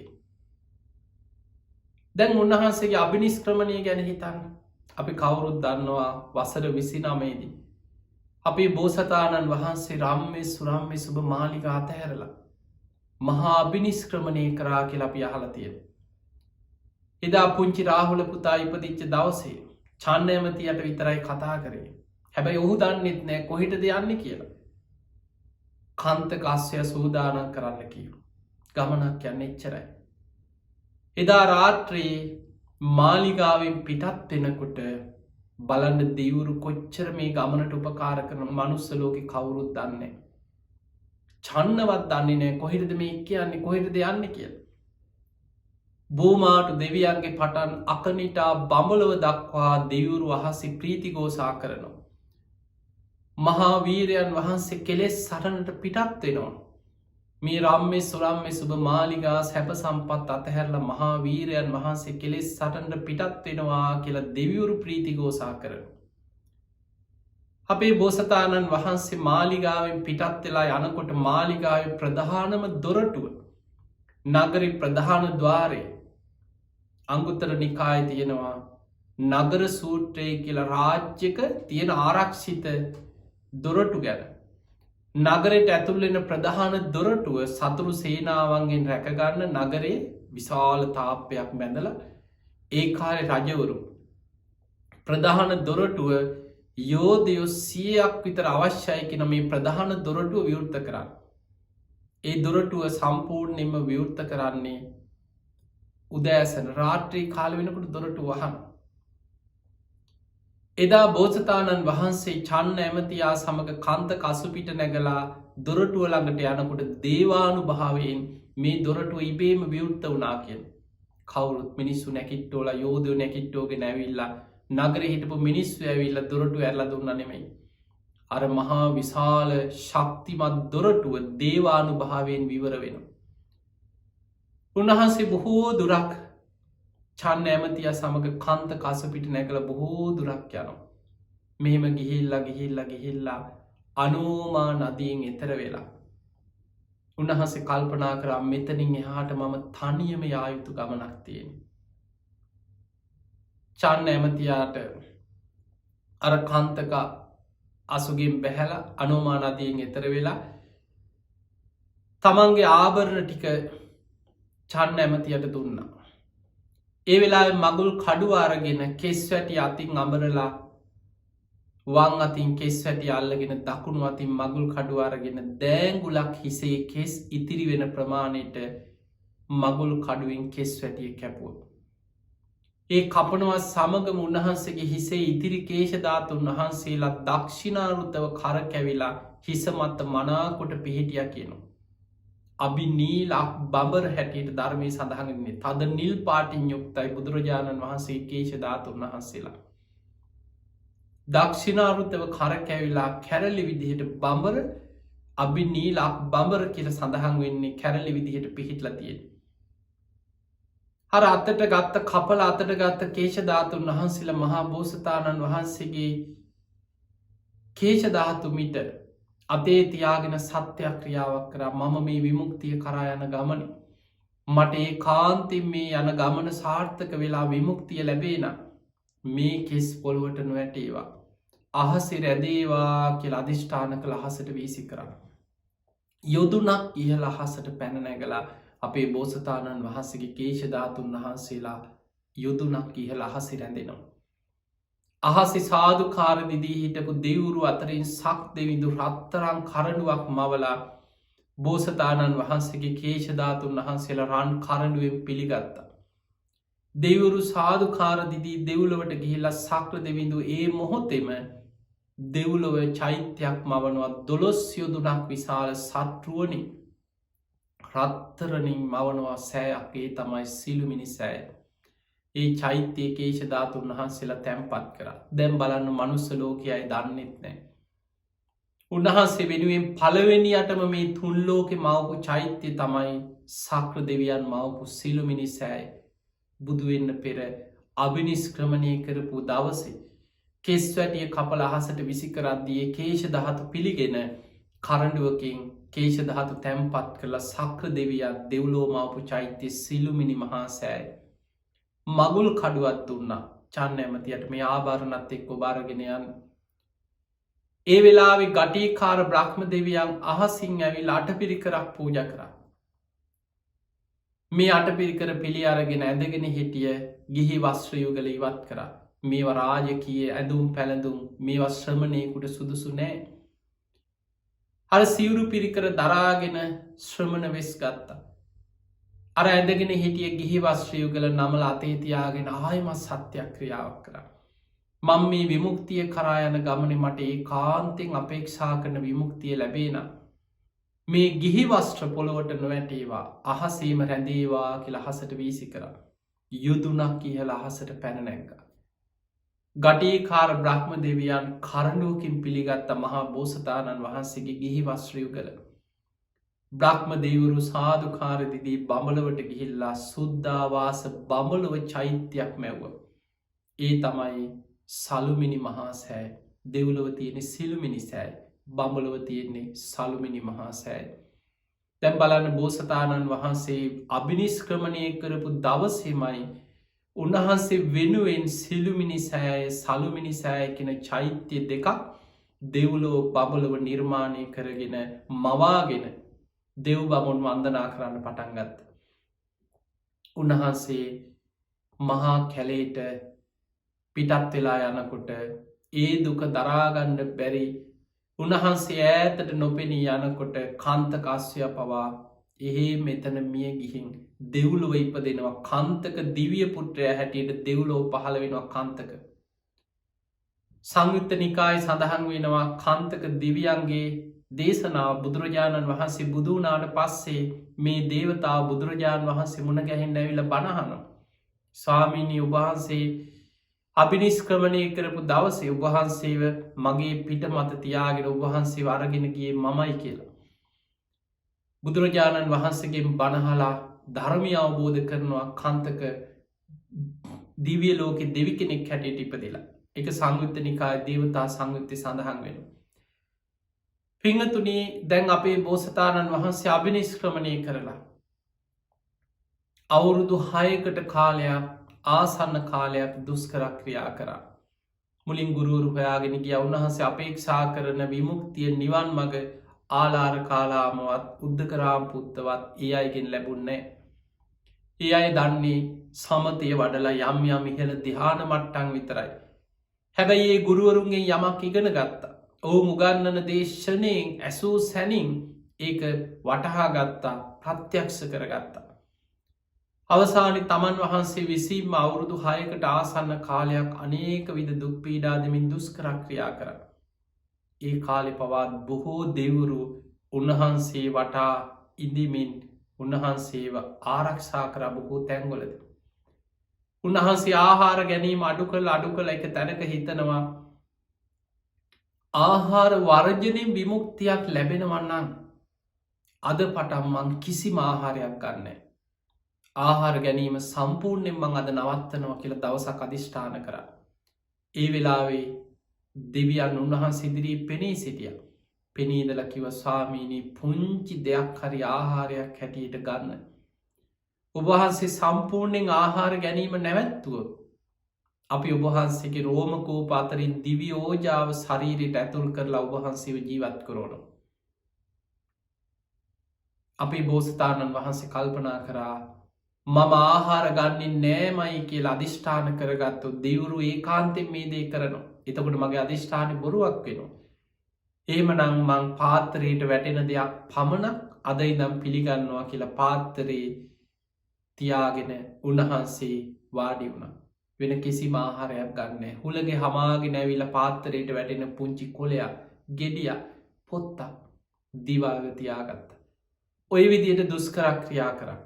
දැන් උන්වහන්සේගේ අභිනිෂ්ක්‍රමණය ගැන හිතන්න. අපි කවුරුත් දන්නවා වසර 29 දී අපේ බෝසතාණන් වහන්සේ රම්මේ සුරම්මේ සුබ මාලිගා අතහැරලා මහා අභිනිෂ්ක්‍රමණය කරා කියලා අපි අහලා තියෙනවා. එදා පුංචි රාහුල පුතා ඉපදිච්ච දවසේ චන්නයමතියට විතරයි කතා කරේ. හැබැයි ඔහු දන්නෙත් නෑ කොහෙටද යන්නේ කියලා. කාන්තක අස්සය සූදානම් කරන්න කිව්වා. ගමනක් යන්නේ එච්චරයි. එදා රාත්‍රියේ මාලිගාවෙන් පිටත් වෙනකොට බලන්න දෙවිවරු කොච්චර මේ ගමනට උපකාර කරන මනුස්ස ලෝකේ කවුරුත් දන්නේ නෑ. චන්නවත් දන්නේ නෑ කොහෙටද මේ කියන්නේ කොහෙටද යන්නේ කියලා. බෝමාට දෙවියන්ගේ පටන් අකනිටා බඹලව දක්වා දෙවිවරු අහසේ ප්‍රීතිඝෝෂා කරනවා. මහා වීරයන් වහන්සේ කෙලෙස් සටනට පිටත් වෙනවා. මේ රම්මේ සුරම්මේ සුබ මාලිගා සැප සම්පත් අතහැරලා මහා වීරයන් වහන්සේ කෙලෙස් සටනට පිටත් වෙනවා කියලා දෙවිවරු ප්‍රීතිඝෝෂා කරනවා. අපේ බෝසතාණන් වහන්සේ මාලිගාවෙන් පිටත් වෙලා යනකොට මාලිගාවේ ප්‍රධානම දොරටුව නගරේ ප්‍රධාන ద్వාරයේ අංගුත්තර නිකායේ තියෙනවා නගර සූත්‍රය කියලා රාජ්‍යක තියෙන ආරක්ෂිත දොරටු ගැන. නගරයට ඇතුල් වෙන ප්‍රධාන දොරටුව සතුරු සේනාවන්ගෙන් රැකගන්න නගරේ විශාල තාප්පයක් බැඳලා ඒ කාලේ රජවරු ප්‍රධාන දොරටුව යෝධයෝ 100ක් විතර අවශ්‍යයි කියන මේ ප්‍රධාන දොරටුව විවෘත කරන්න. ඒ දොරටුව සම්පූර්ණයෙන්ම විවෘත කරන්නේ උදෑසන රාත්‍රී කාල වෙනකොට දොරටුව වහන. එදා බෝසතාණන් වහන්සේ චන්න ඇමතියා සමඟ කන්ත කසුපිට නැගලා දොරටුව ළඟට යනකොට දේවානු භාවයෙන් මේ දොරටුව ඉබේම විවෘත්ත වනා කියෙන්. කවුරුත් මිනිස්සු නැකිට්ටෝල යෝධය නැකිට්ටෝගෙන ඇවිල්ලා නගර හිටපු මිනිස්සු ඇවිල්ල දොරටු ඇල්ල දුන්න නෙමෙයි. අර මහා විශාල ශක්තිමත් දොරටුව දේවානු භාවයෙන් විවර වෙන. උන්වහන්සේ බොහෝ දුරක් චන්න ඇමතිය සමඟ කන්ත කසපිට නැකළ බොහෝ දුරක් යනවා. මෙහෙම ගිහිල්ලා අනෝමා නදියෙන් එතර වෙලා. උන්වහන්සේ කල්පනා කරා මෙතනින් එහාට මම තනියම යායුතු ගමනක් තියෙන. චන්න ඇමතියාට අර කන්තක අසුගෙන් බැහැල අනෝමා නදියෙන් එතර වෙලා තමන්ගේ ආභරණ ටික චන්න ඇමතියට දුන්නා. ඒ වෙලා මගුල් කඩුවාරගෙන කෙස් වැටි අතින් අඹරලා වං අතින් කෙස් වැටි අල්ලගෙන දකුණු අතින් මගුල් කඩුවාරගෙන දෑංගුලක් හිසේ කෙස් ඉතිරි වෙන ප්‍රමාණයට මගුල් කඩුවෙන් කෙස් වැටිය කැපුව. ඒ කපනවා සමගම උන්වහන්සේගේ හිසේ ඉතිරි කේශධාතුන් වහන්සේලා දක්ෂිනාරුතව කර කැවිලා හිසමත්ත මනාකොට පිහිටිය කියනවා. අභි නීලක් බඹර හැටියට ධර්මය සඳහගන්නේ තද නිල් පාටින් යුක්තයි බුදුරජාණන් වහන්සේ කේශධාතුන් වහන්සේලා. දක්ෂිනාරුතව කරකැවිලා කැරලි විදිහට බඹර අභි නීලක් බඹර කියල සඳහන් වෙන්නේ කැරලි විදිහට පිහිටල තියෙන. හර අතට ගත්ත කපල අතට ගත්ත කේශධාතුන් වහන්සේල මහා බෝසතාණන් වහන්සේගේ කේශධාතුමිට අතේ තියාගෙන සත්‍යයක් ක්‍රියාවක් කර මම මේ විමුක්තිය කරා යන ගමන මට ඒ කාන්තින් මේ යන ගමන සාර්ථක වෙලා විමුක්තිය ලැබේන මේ කෙස් පොළුවට නොවැටේවා අහසි රැදේවා කියල අධිෂ්ඨාන කළ අහසට වීසි කරන්න. යොදුනක් ඉහල අහසට පැනනැගලා අපේ බෝසතාණන් වහන්සේගේ කේශධාතුන් වහන්සේලා යොදුනක් ඉහල අහසි රැඳෙනවා. අහසි සාධකාරදිදී හිටපු දෙවුරු අතරින් සක් දෙවිදු රත්තරං කරඩුවක් මවලා බෝසතාණන් වහන්සේගේ කේශධාතුන් වහන්සේලා රන් කරඩුවෙන් පිළිගත්තා. දෙවුරු සාධකාරදිදී දෙව්ලොවට ගිහිල්ල සක්‍ර දෙවිඳු ඒ මොහොතෙම දෙව්ලොව චෛත්‍යයක් මවනවා 12 යොදුනක් විශාල සත්රුවනි රත්තරනින් මවනවා සෑයක් ඒ තමයි සිළුමිණි සෑය. ඒ චෛත්‍යය කේශධාතුන් වහන්සේලා තැන්පත් කර දැම් බලන්න මනුස්ස ලෝකයයි දන්නෙත් නෑ. උන්වහන්සේ වෙනුවෙන් පළවෙනියටම මේ තුන්ලෝකෙ මවපු චෛත්‍යය තමයි සක්‍ර දෙවියන් මවපු සිළුමිණි සෑය. බුදුවෙන්න පෙර අභිනිස්ක්‍රමණය කරපු දවසේ කෙස් වැටිය කපල අහසට විසිකරද්දිය කේශධාතු පිළිගෙන කරඩුවකින් කේශධාතු තැන්පත් කරලා සක්‍ර දෙවියන් දෙව්ලෝ මවපු චෛත්‍ය සිළුමිණි මහා සෑය. මගුල් කඩුවත් දුන්න චන්න ඇමතියට මේ ආභාරණත් එක් ඔබාරගෙන යන්න. ඒ වෙලාවෙ ගටීකාර බ්‍රහ්ම දෙවියන් අහසිං ඇවිල් අටපිරිකරක් පූජ කරා. මේ අටපිරිකර පිළි අරගෙන ඇඳගෙන හිටිය ගිහි වස්ත්‍රයුගල ඉවත් කර මේව රාජකයේ ඇඳුම් පැළඳුම් මේවා ශ්‍රමණයකුට සුදුසු නෑ. අර සිවුරු පිරිකර දරාගෙන ශ්‍රමණ වෙස් ගත්තා. අර ඇදගෙන හිටිය ගිහි වස්ශ්‍රියුගල නමල අතේතියාගෙන ආයම සත්‍යයක් ක්‍රියාවක් කර. මං මේ විමුක්තිය කරා යන ගමන මට ඒ කාන්තෙන් අපේක්ෂා කරන විමුක්තිය ලැබේන. මේ ගිහි වස්ත්‍ර පොළොවට නොවැටේවා අහසේම රැඳේවා කියල හසට වීසි කර. යුදුනක් කියල අහසට පැනනැක්ක. ගටීකාර බ්‍රහ්ම දෙවියන් කරඩුවකින් පිළිගත්ත මහා බෝසතාණන් වහන්සේගේ ගිහි වස්ශ්‍රියු කළ. බ්‍රහ්ම දෙවුරු සාධකාරදිදී බඹලවට ගිහිල්ලා සුද්ධවාස බඹලව චෛත්‍යයක් මැව්ව. ඒ තමයි සළුමිනි මහා සෑයි දෙව්ලොව තියෙන සිළුමිනි සෑයි බඹලව තියෙන්නේ සළුමිනි මහා සෑයි. තැම් බලන්න බෝසතාණන් වහන්සේ අභිනිස්ක්‍රමණය කරපු දවසෙමයි උන්වහන්සේ වෙනුවෙන් සිළුමිනි සෑය සළුමිනි සෑය කෙන චෛත්‍යය දෙකක් දෙව්ලෝ බබලව නිර්මාණය කරගෙන මවාගෙන දෙව් බමුන් වන්දනා කරන්න පටන්ගත්ත. උන්වහන්සේ මහා කැලේට පිටත් වෙලා යනකොට ඒ දුක දරාගණ්ඩ බැරි උන්වහන්සේ ඈතට නොපෙනී යනකොට කන්තකස්්‍යය පවා එහෙ මෙතන මිය ගිහින් දෙව්ලොව ඉපදෙනවා කන්තක දිවිය පුට්‍රය හැටියට දෙව්ලෝ පහළ වෙනවා කන්තක. සංයුත්ත නිකායේ සඳහන් වෙනවා කාන්තක දිවියන්ගේ දේශනාව බුදුරජාණන් වහන්සේ බුදුනාට පස්සේ මේ දේවතාව බුදුරජාණන් වහන්සේ මුණ ගැහෙන් ඇවිල බණහන. ස්වාමීණී උබහන්සේ අභිනිස්ක්‍රමණය කරපු දවසේ උබහන්සේව මගේ පිට මත තියාගෙන උබහන්සේ අරගෙනගේ මමයි කියලා. බුදුරජාණන් වහන්සේගේ බණහලා ධර්මය අවබෝධ කරනවා කාන්තක දිවිය ලෝකෙ දෙවි කෙනෙක් හැටියට ඉපදිලා. එක සංයුත්ත නිකායේ දේවතා සංයුත්තේ සඳහන් වෙන. පිංහතුනී දැන් අපේ බෝසතාණන් වහන්සේ අභිනිස්ක්‍රමණය කරලා. අවුරුදු 6කට කාලයක් ආසන්න කාලයක් දුස්කරක්‍රියා කරා. මුලින් ගුරුවරු හොයාගෙන ගිය උන්වහන්සේ අපේක්ෂා කරන විමුක්තිය නිවන් මඟ ආලාර කාලාමවත් උද්ධකරාම් පුත්තවත් ඒ අයගෙන් ලැබුන්නේ. ඒ අය දන්නේ සමතය වඩලා යම් යම් ඉහළ දිහාන මට්ටන් විතරයි. හැබැයි ඒ ගුරුවරුන්ගේ යමක් ඉගෙන ගත්තා. ඔහු මුගන්නන දේශනයෙන් ඇසූ සැනින් ඒක වටහා ගත්තා ප්‍රත්‍යක්ෂ කරගත්තා. අවසානි තමන් වහන්සේ විසින්ම අවුරුදු 6කට ආසන්න කාලයක් අනේක විද දුක්පීඩාදමින් දුස්කරක්‍රියා කර. ඒ කාලෙ පවාත් බොහෝ දෙවුරු උන්වහන්සේ වටා ඉදිමින් උන්වහන්සේව ආරක්ෂා කර බොහෝ තැන්ගොලද. උන්වහන්සේ ආහාර ගැනීම අඩු කළ එක තැනක හිතනවා ආහාර වර්ජනයෙන් විමුක්තියක් ලැබෙනවන්නන් අද පටම්මන් කිසිම ආහාරයක් ගන්න. ආහාර ගැනීම සම්පූර්ණයෙන් මං අද නවත්තනවා කියල දවසක් අධිෂ්ඨාන කර. ඒ වෙලාවේ දෙවියන් උන්වහන්සේ ඉදිරී පෙනී සිටිය. පෙනීදල කිව ස්වාමීණී පුංචි දෙයක් හරි ආහාරයක් හැටියට ගන්න. ඔබහන්සේ සම්පූර්ණයෙන් ආහාර ගැනීම නැවැත්තුව. අපි ඔබහන්සේගේ රෝමකෝප අතරින් දිවි ඕජාව ශරීරයට ඇතුල් කරලා ඔබහන්සේව ජීවත් කරෝන. අපි බෝසතාණන් වහන්සේ කල්පනා කරා මම ආහාර ගන්නේ නෑමයි කියලා අධිෂ්ඨාන කරගත්තු දෙවුරු ඒ කාන්තෙන් මේ දේ කරනවා. එතකොට මගේ අධිෂ්ඨාන බොරුවක් වෙනවා. එහෙමනම් මං පාත්තරයට වැටෙන දෙයක් පමණක් අද ඉදම් පිළිගන්නවා කියලා පාත්තරේ තියාගෙන උන්වහන්සේ වාඩි වුණ. වෙන කිසි ආහාරයක් ගන්න. හුළගේ හමාගේ නැවිල පාත්තරයට වැටෙන පුංචි කොලයක් ගෙඩිය පොත්තක් දිවාග තියාගත්ත. ඔය විදියට දුස්කරක්‍රියා කරන්න.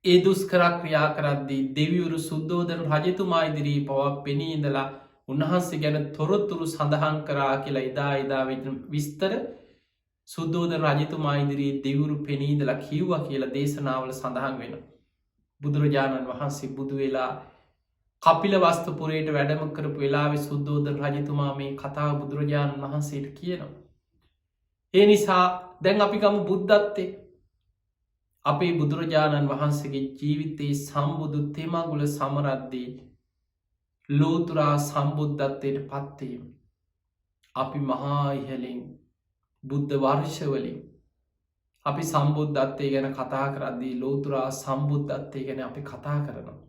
ඒ දුස්කරක්‍රියා කරද්දී දෙවියවරු සුද්දෝදන රජතුමා ඉදිරී පවක් පෙනීඉඳලා උන්වහන්සේ ගැන තොරොත්තුරු සඳහන් කරා කියලා එදා විස්තර සුද්දෝද රජතුමා ඉදිරී දෙවුරු පෙනීදලා කිව්ව කියලා දේශනාවල සඳහන් වෙන. බුදුරජාණන් වහන්සේ බුදු වෙලා කපිල වස්තුපුරයට වැඩම කරපු වෙලාවෙ සුද්දෝදන රජතුමා මේ කතාව බුදුරජාණන් වහන්සේට කියනවා. ඒ නිසා දැන් අපි ගමු බුද්ධත්තේ අපේ බුදුරජාණන් වහන්සේගේ ජීවිතයේ සම්බුදු තෙමගුල සමරද්දී ලෝතුරා සම්බුද්ධත්වයට පත්වීම. අපි මහා ඉහලින් බුද්ධ වර්ෂවලින් අපි සම්බුද්ධත්වය ගැන කතා කරද්දී ලෝතුරා සම්බුද්ධත්වය ගැන අපි කතා කරනවා.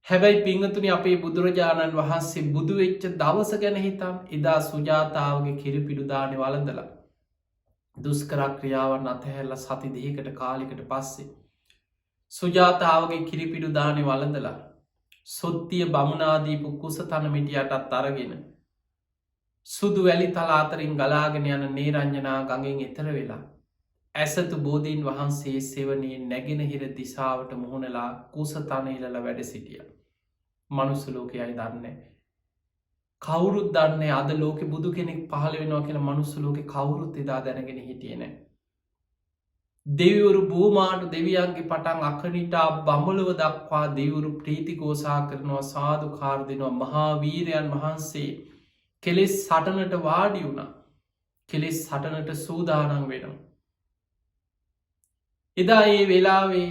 හැබැයි පිංහතුනි අපේ බුදුරජාණන් වහන්සේ බුදුවෙච්ච දවස ගැන හිතම් එදා සුජාතාවගේ කිරිපිඩු දානය වලඳලා දුස්කරක්‍රියාවන් අතහැරල සති දෙකට කාලිකට පස්සේ. සුජාතාවගේ කිරිපිඩු දානය වලඳලා සොත්තිය බමුණනාදීපු කුස තනමිටියටත් අරගෙන. සුදු වැලි තලාතරින් ගලාගෙන යන නේරංජනා ගඟෙන් එතර වෙලා. ඇසතු බෝධීන් වහන්සේ සෙවනයේ නැගෙනහිර දිසාවට මුහුණලා කුස තනහිලල වැඩ සිටිය. මනුස්සලෝකයයි දන්නේ. කවුරුත් දන්නේ අද ලෝක බුදු කෙනෙක් පහළ වෙනවා කියලා මනුස්සලෝක කවුරුත් එදා දැනගෙන හිටියනෑ. දෙවිවරු භූමාට දෙවියන්ගේ පටන් අකනිටා බමුලව දක්වා දෙවුරු ප්‍රීතිකෝසා කරනවා සාධකාර දෙනවා මහාවීරයන් වහන්සේ කෙලෙස් සටනට වාඩි වුණ කෙලෙස් සටනට සූදානන් වෙනවා. එදා ඒ වෙලාවේ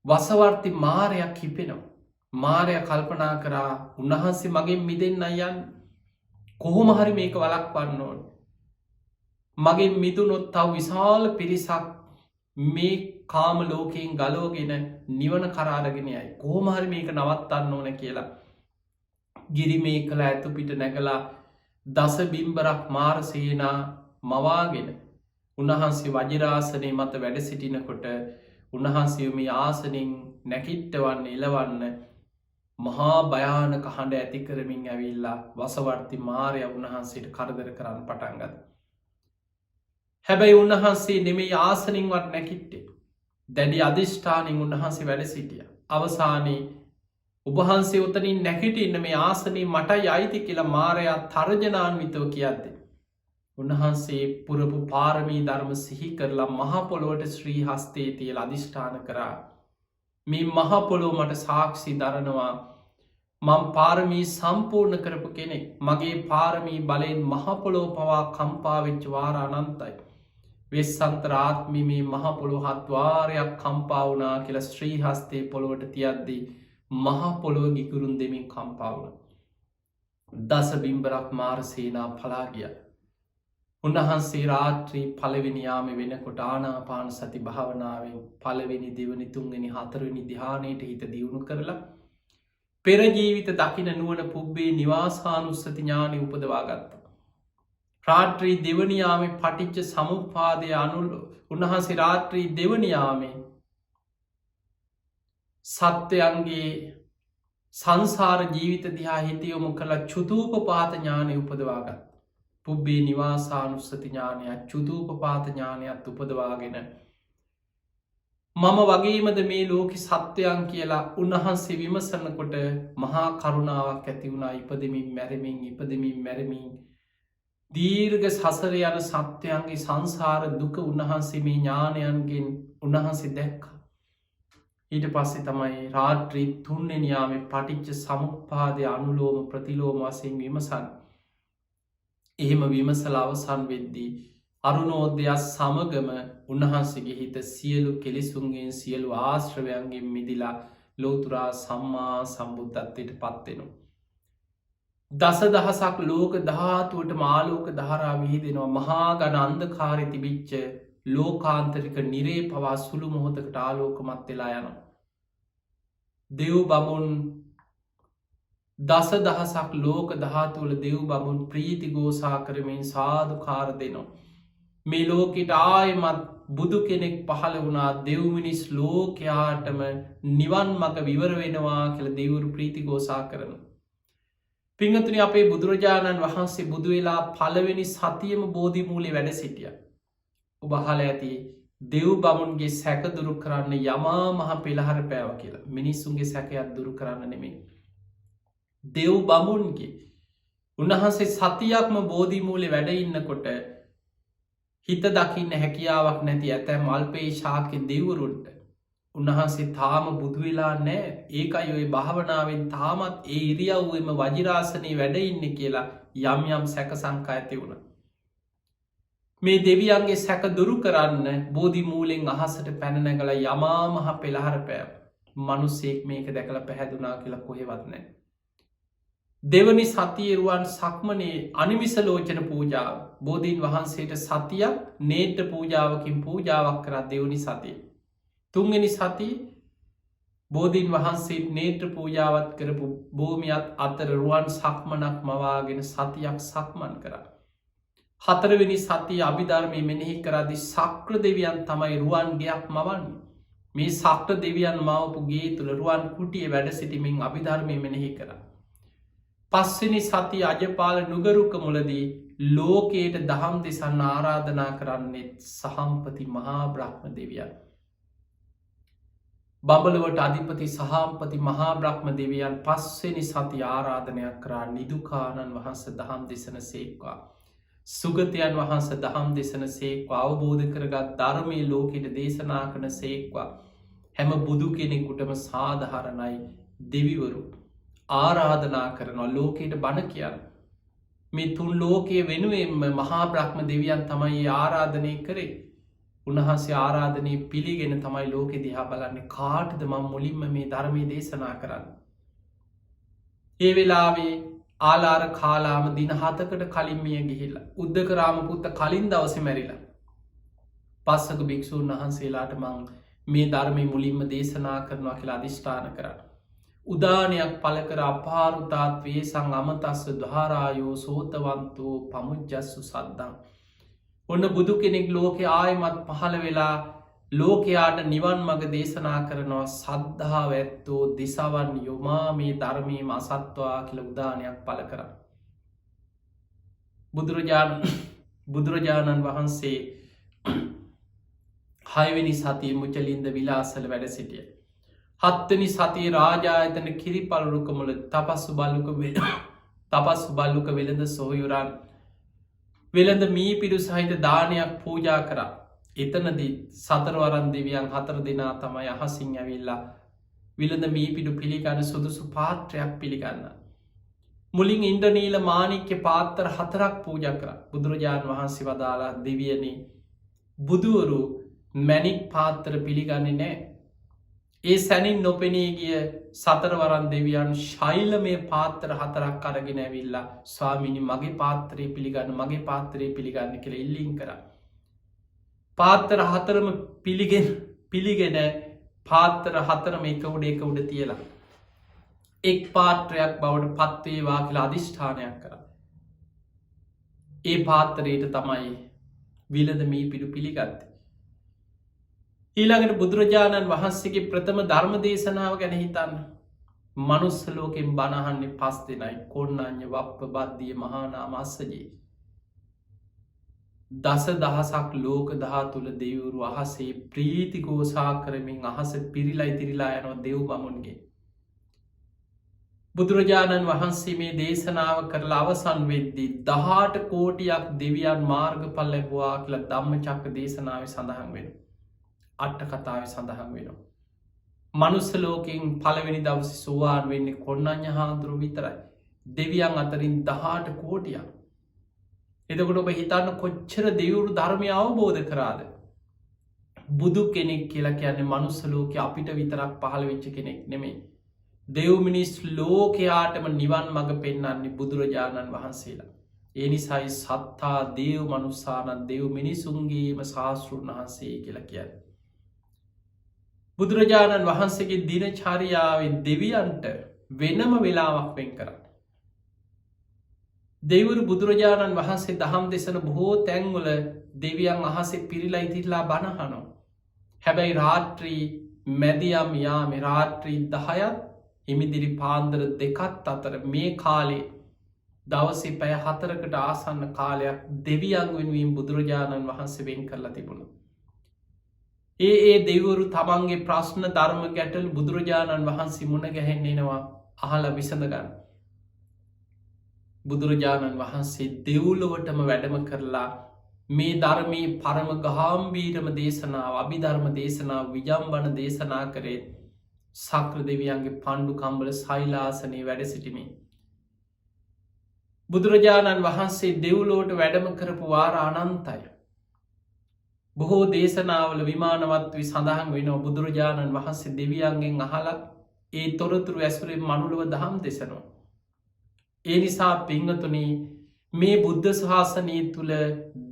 වසවර්ති මාරයක් හිපෙනවා. මාරය කල්පනා කරා උන්වහන්සේ මගෙන් මිදෙන් අයන් කොහොම හරි මේක වලක් පන්න ඕන. මගේ මිදුනොත් තව විශාල පිරිසක් මේ කාම ලෝකයෙන් ගලෝගෙන නිවන කරාරගෙනයයි කෝමහරි මේක නවත්තන්න ඕන කියලා. ගිරිමේ කළ ඇතු පිට නැගලා දස බිම්බරක් මාරසේනා මවාගෙන උන්වහන්සේ වජිරාසනය මත වැඩ සිටිනකොට උන්වහන්සේ මේ ආසනින් නැකිට්ටවන්න එලවන්න මහා භයානක හඬ ඇති කරමින් ඇවිල්ලා වසවර්ති මාරයා උන්වහන්සේට කරදර කරන්න පටන් ගත්තා. හැබැයි උන්වහන්සේ නෙමෙයි ආසනින්වත් නැගිට්ටේ. දැඩි අධිෂ්ඨානින් උන්වහන්සේ වැඩ සිටියා. අවසානයේ උන්වහන්සේ උතනින් නැගිටින්න මේ ආසනේ මටයි අයිති කියලා මාරයා තර්ජනාන්විතව කියද්දී උන්වහන්සේ පුරපු පාරමී ධර්ම සිහි කරලා මහ පොළොවට ශ්‍රී හස්තේ තියලා අධිෂ්ඨාන කරා. මේ මහ පොළොව මට සාක්ෂි දරනවා මම පාරමී සම්පූර්ණ කරපු කෙනෙක්. මගේ පාරමී බලයෙන් මහ පොළොව පවා කම්පා වෙච්ච වාර අනන්තයි. වෙස්සන්තර ආත්මේ මේ මහ පොළොව 7 වාරයක් කම්පා වුණා කියලා ශ්‍රී හස්තේ පොළොවට තියද්දී මහ පොළොව ගිගුරුන් දෙමින් කම්පා වුණා. දස බිම්බරක් මාර සේනා පලා ගියා. උන්වහන්සේ රාත්‍රී පළවෙනි යාමේ වෙනකොට ආනාපාන සති භාවනාවෙන් පළවෙනි දෙවෙනි තුන්වෙනි හතරවෙනි ධ්‍යානයට හිත දියුණු කරලා පෙර ජීවිත දකින නුවණ පුබ්බේ නිවාසානුස්සති ඥානෙ උපදවා ගත්තා. රාත්‍රී දෙවෙනි යාමේ පටිච්ච සමුප්පාදය අනුව උන්වහන්සේ රාත්‍රී දෙවෙනි යාමේ සත්‍යයන්ගේ සංසාර ජීවිත දිහා හිත යොමු කළ චුතූපපාත ඥානෙ උපදවා ගත්තා. පුබ්බේ නිවාසානුස්සති ඥානයක් චුතූපපාත ඥානයක් උපදවාගෙන මම වගේමද මේ ලෝකෙ සත්වයන් කියලා උන්වහන්සේ විමසනකොට මහා කරුණාවක් ඇති වුණා. ඉපදෙමින් මැරෙමින් දීර්ඝ සසර යන සත්වයන්ගේ සංසාර දුක උන්වහන්සේ මේ ඥානයන්ගෙන් උන්වහන්සේ දැක්කා. ඊට පස්සේ තමයි රාත්‍රී 3 වෙනි යාමේ පටිච්ච සමුප්පාදය අනුලෝම ප්‍රතිලෝම වශයෙන් විමසන්නේ. එහෙම විමසලා අවසන් වෙද්දී අරුණෝදය සමගම උන්වහන්සේගේ හිත සියලු කෙලෙසුන්ගෙන් සියලු ආශ්‍රවයන්ගෙන් මිදිලා ලෝතුරා සම්මා සම්බුද්ධත්වයට පත් වෙනවා. දසදහසක් ලෝක ධාතුවට ආලෝක ධාරා විහිදෙනවා. මහා ඝන අන්ධකාරයේ තිබිච්ච ලෝකාන්තරික නිරේ පවා සුළු මොහොතකට ආලෝකමත් වෙලා යනවා. දෙව් බමුන් දස දහසක් ලෝක ධාතුවල දෙව් බමුන් ප්‍රීති ගෝසා කරමින් සාදුකාර දෙනවා. මේ ලෝකෙට ආයමත් බුදු කෙනෙක් පහළ වුණා. දෙව් මිනිස් ලෝකයාටම නිවන් මඟ විවර වෙනවා කියලා දෙවිවරු ප්‍රීති ගෝසා කරනවා. පින්වතුනි, අපේ බුදුරජාණන් වහන්සේ බුදු වෙලා පළවෙනි සතියෙම බෝධි මූලේ වැඩ සිටියා. ඔබ අහලා ඇති දෙව් බමුන්ගේ සැක දුරු කරන්න යමා මහ පෙළහර පෑවා කියලා. මිනිස්සුන්ගේ සැකයක් දුරු කරන්න නෙමෙයි. දෙව් බමුන්ගේ උන්වහන්සේ සතියක්ම බෝධි මූලේ වැඩ ඉන්නකොට හිත දකින්න හැකියාවක් නැති ඇතැම් අල්පේ ශාක්‍ය දෙවිවරුන්ට උන්වහන්සේ තාම බුදු වෙලා නැහැ. ඒකයි ඔය භාවනාවෙන් තාමත් ඒ ඉරියව්වෙම වජිරාසනේ වැඩ ඉන්නේ කියලා යම් යම් සැක සංකා ඇති වුණා. මේ දෙවියන්ගේ සැක දුරු කරන්න බෝධි මූලෙන් අහසට පැන නැගලා යමා මහ පෙළහර පෑවා. මිනිස්සෙක් මේක දැකලා පැහැදුනා කියලා කොහෙවත් නැහැ. දෙවනි සතියේ රුවන් සක්මනේ අනිමිස ලෝචන පූජාව බෝධීන් වහන්සේට සතියක් නේත්‍ර පූජාවකින් පූජාවක් කරා දෙවනි සතියේ. තුන්වෙනි සතියේ බෝධීන් වහන්සේ නේත්‍ර පූජාවත් කරපු භූමියත් අතර රුවන් සක්මනක් මවාගෙන සතියක් සක්මන් කරා. හතරවෙනි සතියේ අභිධර්මයේ මෙනෙහි කරද්දී සක්‍ර දෙවියන් තමයි රුවන් ගෙයක් මවන්නේ. මේ සක්‍ර දෙවියන් මවපු ගේ තුල රුවන් කුටියේ වැඩ සිටමින් අභිධර්මයේ මෙනෙහි කරා. පස්වෙනි සතිය අජපාල නුගරුක මුලදී ලෝකයට දහම් දෙසන්න ආරාධනා කරන්නේ සහම්පති මහා බ්‍රහ්ම දෙවියන්. බඹලොවට අධිපති සහම්පති මහා බ්‍රහ්ම දෙවියන් පස්වෙනි සතිය ආරාධනයක් කරා නිදුකානන් වහන්සේ දහම් දෙසන සේක්වා. සුගතයන් වහන්සේ දහම් දෙසන සේක්වා. අවබෝධ කරගත් ධර්මයේ ලෝකෙට දේශනා කරන සේක්වා. හැම බුදු කෙනෙකුටම සාධාරණයි දෙවිවරු ආරාධනා කරනවා ලෝකයට බණ කියන්න. මේ තුන් ලෝකයේ වෙනුවෙන්ම මහා බ්‍රහ්ම දෙවියන් තමයි ආරාධනය කරේ. උන්වහන්සේ ආරාධනය පිළිගෙන තමයි ලෝකෙ දිහා බලන්නේ කාටද මම මුලින්ම මේ ධර්මයේ දේශනා කරන්නේ. ඒ වෙලාවේ ආලාර කාලාම දින 7කට කලින් මිය ගිහිල්ලා උද්දකරාම පුත්ත කලින් දවසේ මැරිලා. පස්සක භික්ෂුන් වහන්සේලාට මම මේ ධර්මයේ මුලින්ම දේශනා කරනවා කියලා අදිෂ්ඨාන කරා. උදානයක් පල කර අපාරුතාත් වේසං අමතස්ස ධාරායෝ සෝතවන්තෝ පමුජ්ජස්සු සද්දං. ඔන්න බුදු කෙනෙක් ලෝකෙ ආයමත් පහළ වෙලා ලෝකයාට නිවන් මඟ දේශනා කරනවා සද්ධාව ඇත්තෝ දිසාවන් යොමා මේ ධර්මීම අසත්වා කියල උදානයක් පල කර. බුදුරජාණන් වහන්සේ හයවෙනි සතිය මුචලින්ද විලාසල වැඩ සිටිය. හත්වනි සතිය රාජායතන කිරිපලරුකමුල තපස්සු බල්ලුක වෙළඳ සොහයුරන් වෙළඳ මී පිඩු සහිත දානයක් පූජා කරා. එතනදී සතරවරන් දෙවියන් 4 දෙනා තමයි අහසින් ඇවිල්ලා විළඳ මී පිඩු පිළිගන්න සුදුසු පාත්‍රයක් පිළිගන්න. මුලින් ඉන්ද්‍රනීල මාණික්‍ය පාත්‍ර 4ක් පූජා කරා. බුදුරජාණන් වහන්සේ වදාලා දෙවියනි බුදුවරු මැණික් පාත්‍ර පිළිගන්නේ නැහැ. ඒ සැනින් නොපෙනී ගිය සතරවරන් දෙවියන් ශෛලමය පාත්‍ර 4ක් අරගෙන ඇවිල්ලා ස්වාමීනි මගේ පාත්‍රය පිළිගන්න මගේ පාත්‍රය පිළිගන්න කියලා ඉල්ලීම් කරා. පාත්‍ර 4ම පිළිගෙන පාත්‍ර 4ම එක උඩ තියලා එක් පාත්‍රයක් බවට පත්වේවා කියලා අධිෂ්ඨානයක් කරා. ඒ පාත්‍රයට තමයි විලද මී පිඩු පිළිගත්තේ. ඊළඟට බුදුරජාණන් වහන්සේගේ ප්‍රථම ධර්ම දේශනාව ගැන හිතන්න. මනුස්ස ලෝකෙන් බණහන්නේ 5 දෙනයි. කොණ්ණඤ්ඤ වප්ප බද්දිය මහානාම අස්සජේ. දසදහසක් ලෝක ධාතුල දෙවිවරු අහසේ ප්‍රීති ഘോഷා කරමින් අහස පිරීලා ඉතිරිලා යනවා දෙව් බමුණුගේ. බුදුරජාණන් වහන්සේ මේ දේශනාව කරලා අවසන් වෙද්දී 18 කෝටියක් දෙවියන් මාර්ගඵල ලැබුවා කියලා ධම්මචක්ක දේශනාවේ සඳහන් වෙනවා. අට කතාවේ සඳහන් වෙනවා. මනුස්ස ලෝකෙන් පළවෙනි දවසේ සෝවාන් වෙන්නේ කොණ්ණඤ්ඤ හාමුදුරුවෝ විතරයි. දෙවියන් අතරින් 18 කෝටියක්. එතකොට ඔබ හිතන්න කොච්චර දෙවිවරු ධර්මය අවබෝධ කරාද? බුදු කෙනෙක් කියලා කියන්නේ මනුස්ස ලෝකේ අපිට විතරක් පහළ වෙච්ච කෙනෙක් නෙමෙයි. දෙව් මිනිස් ලෝකයාටම නිවන් මඟ පෙන්වන්නේ බුදුරජාණන් වහන්සේලා. ඒ නිසායි සත්තා දේව මනුස්සානන් දෙව් මිනිසුන්ගේම ශාස්තෘන් වහන්සේ කියලා කියන්නේ. බුදුරජාණන් වහන්සේගේ දිනචර්යාවේ දෙවියන්ට වෙනම වෙලාවක් වෙන් කරා. දෙවිවරු බුදුරජාණන් වහන්සේ දහම් දෙසන බොහෝ තැන්වල දෙවියන් අහසේ පිරීලා ඉතිරිලා බණ අහනවා. හැබැයි රාත්‍රී මැදියම් යාමේ රාත්‍රී 10ත් හිමිදිරි පාන්දර 2ත් අතර මේ කාලේ දවසේ පැය 4කට ආසන්න කාලයක් දෙවියන් වෙනුවෙන් බුදුරජාණන් වහන්සේ වෙන් කරලා තිබුණා. ඒ දෙවිවරු තමන්ගේ ප්‍රශ්න ධර්ම ගැටළු බුදුරජාණන් වහන්සේ මුණ ගැහෙන්න එනවා අහලා විසඳ ගන්න. බුදුරජාණන් වහන්සේ දෙව්ලොවටම වැඩම කරලා මේ ධර්මයේ පරම ගාම්භීරම දේශනාව අභිධර්ම දේශනාව විජම්බන දේශනා කරේ සක්‍ර දෙවියන්ගේ පණ්ඩු කම්බල සෛලාසනයේ වැඩ සිටිමින්. බුදුරජාණන් වහන්සේ දෙව්ලොවට වැඩම කරපු වාර අනන්තයි. බොහෝ දේශනාවල විමානවත් වී සඳහන් වෙනවා බුදුරජාණන් වහන්සේ දෙවියන්ගෙන් අහලා ඒ තොරතුරු ඇසුරෙන් මනුලව දහම් දෙසනවා. ඒ නිසා පිංගතුනි මේ බුද්ධ ශාසනය තුළ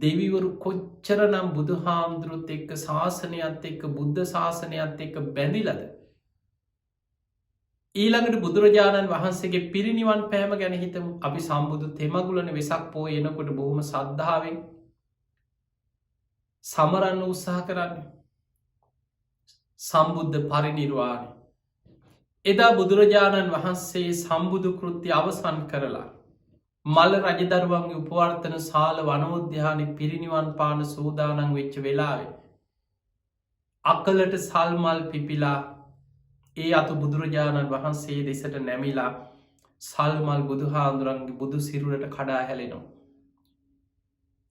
දෙවිවරු කොච්චරනම් බුදුහාමුදුරුවොත් එක්ක ශාසනයත් එක්ක බුද්ධ ශාසනයත් එක්ක බැඳිලද. ඊළඟට බුදුරජාණන් වහන්සේගේ පිරිනිවන් පෑම ගැන හිතමු. අපි සම්බුදු තෙමගුලන වෙසක් පෝය එනකොට බොහොම ශ්‍රද්ධාවෙන් සමරන්න උත්සාහ කරන්න. සම්බුද්ධ පරිනිර්වාණය එදා බුදුරජාණන් වහන්සේ සම්බුදු කෘත්‍ය අවසන් කරලා මල්ල රජදරුවන්ගේ උපවර්තන ශාල වනෝද්‍යානය පිරිනිවන් පාන සූදානන් වෙච්ච වෙලාවේ අකලට සල්මල් පිපිලා ඒ අතු බුදුරජාණන් වහන්සේ දෙසට නැමිලා සල්මල් බුදුහාන්දුරන්ගේ බුදු සිරුරට කඩා හැලෙනවා.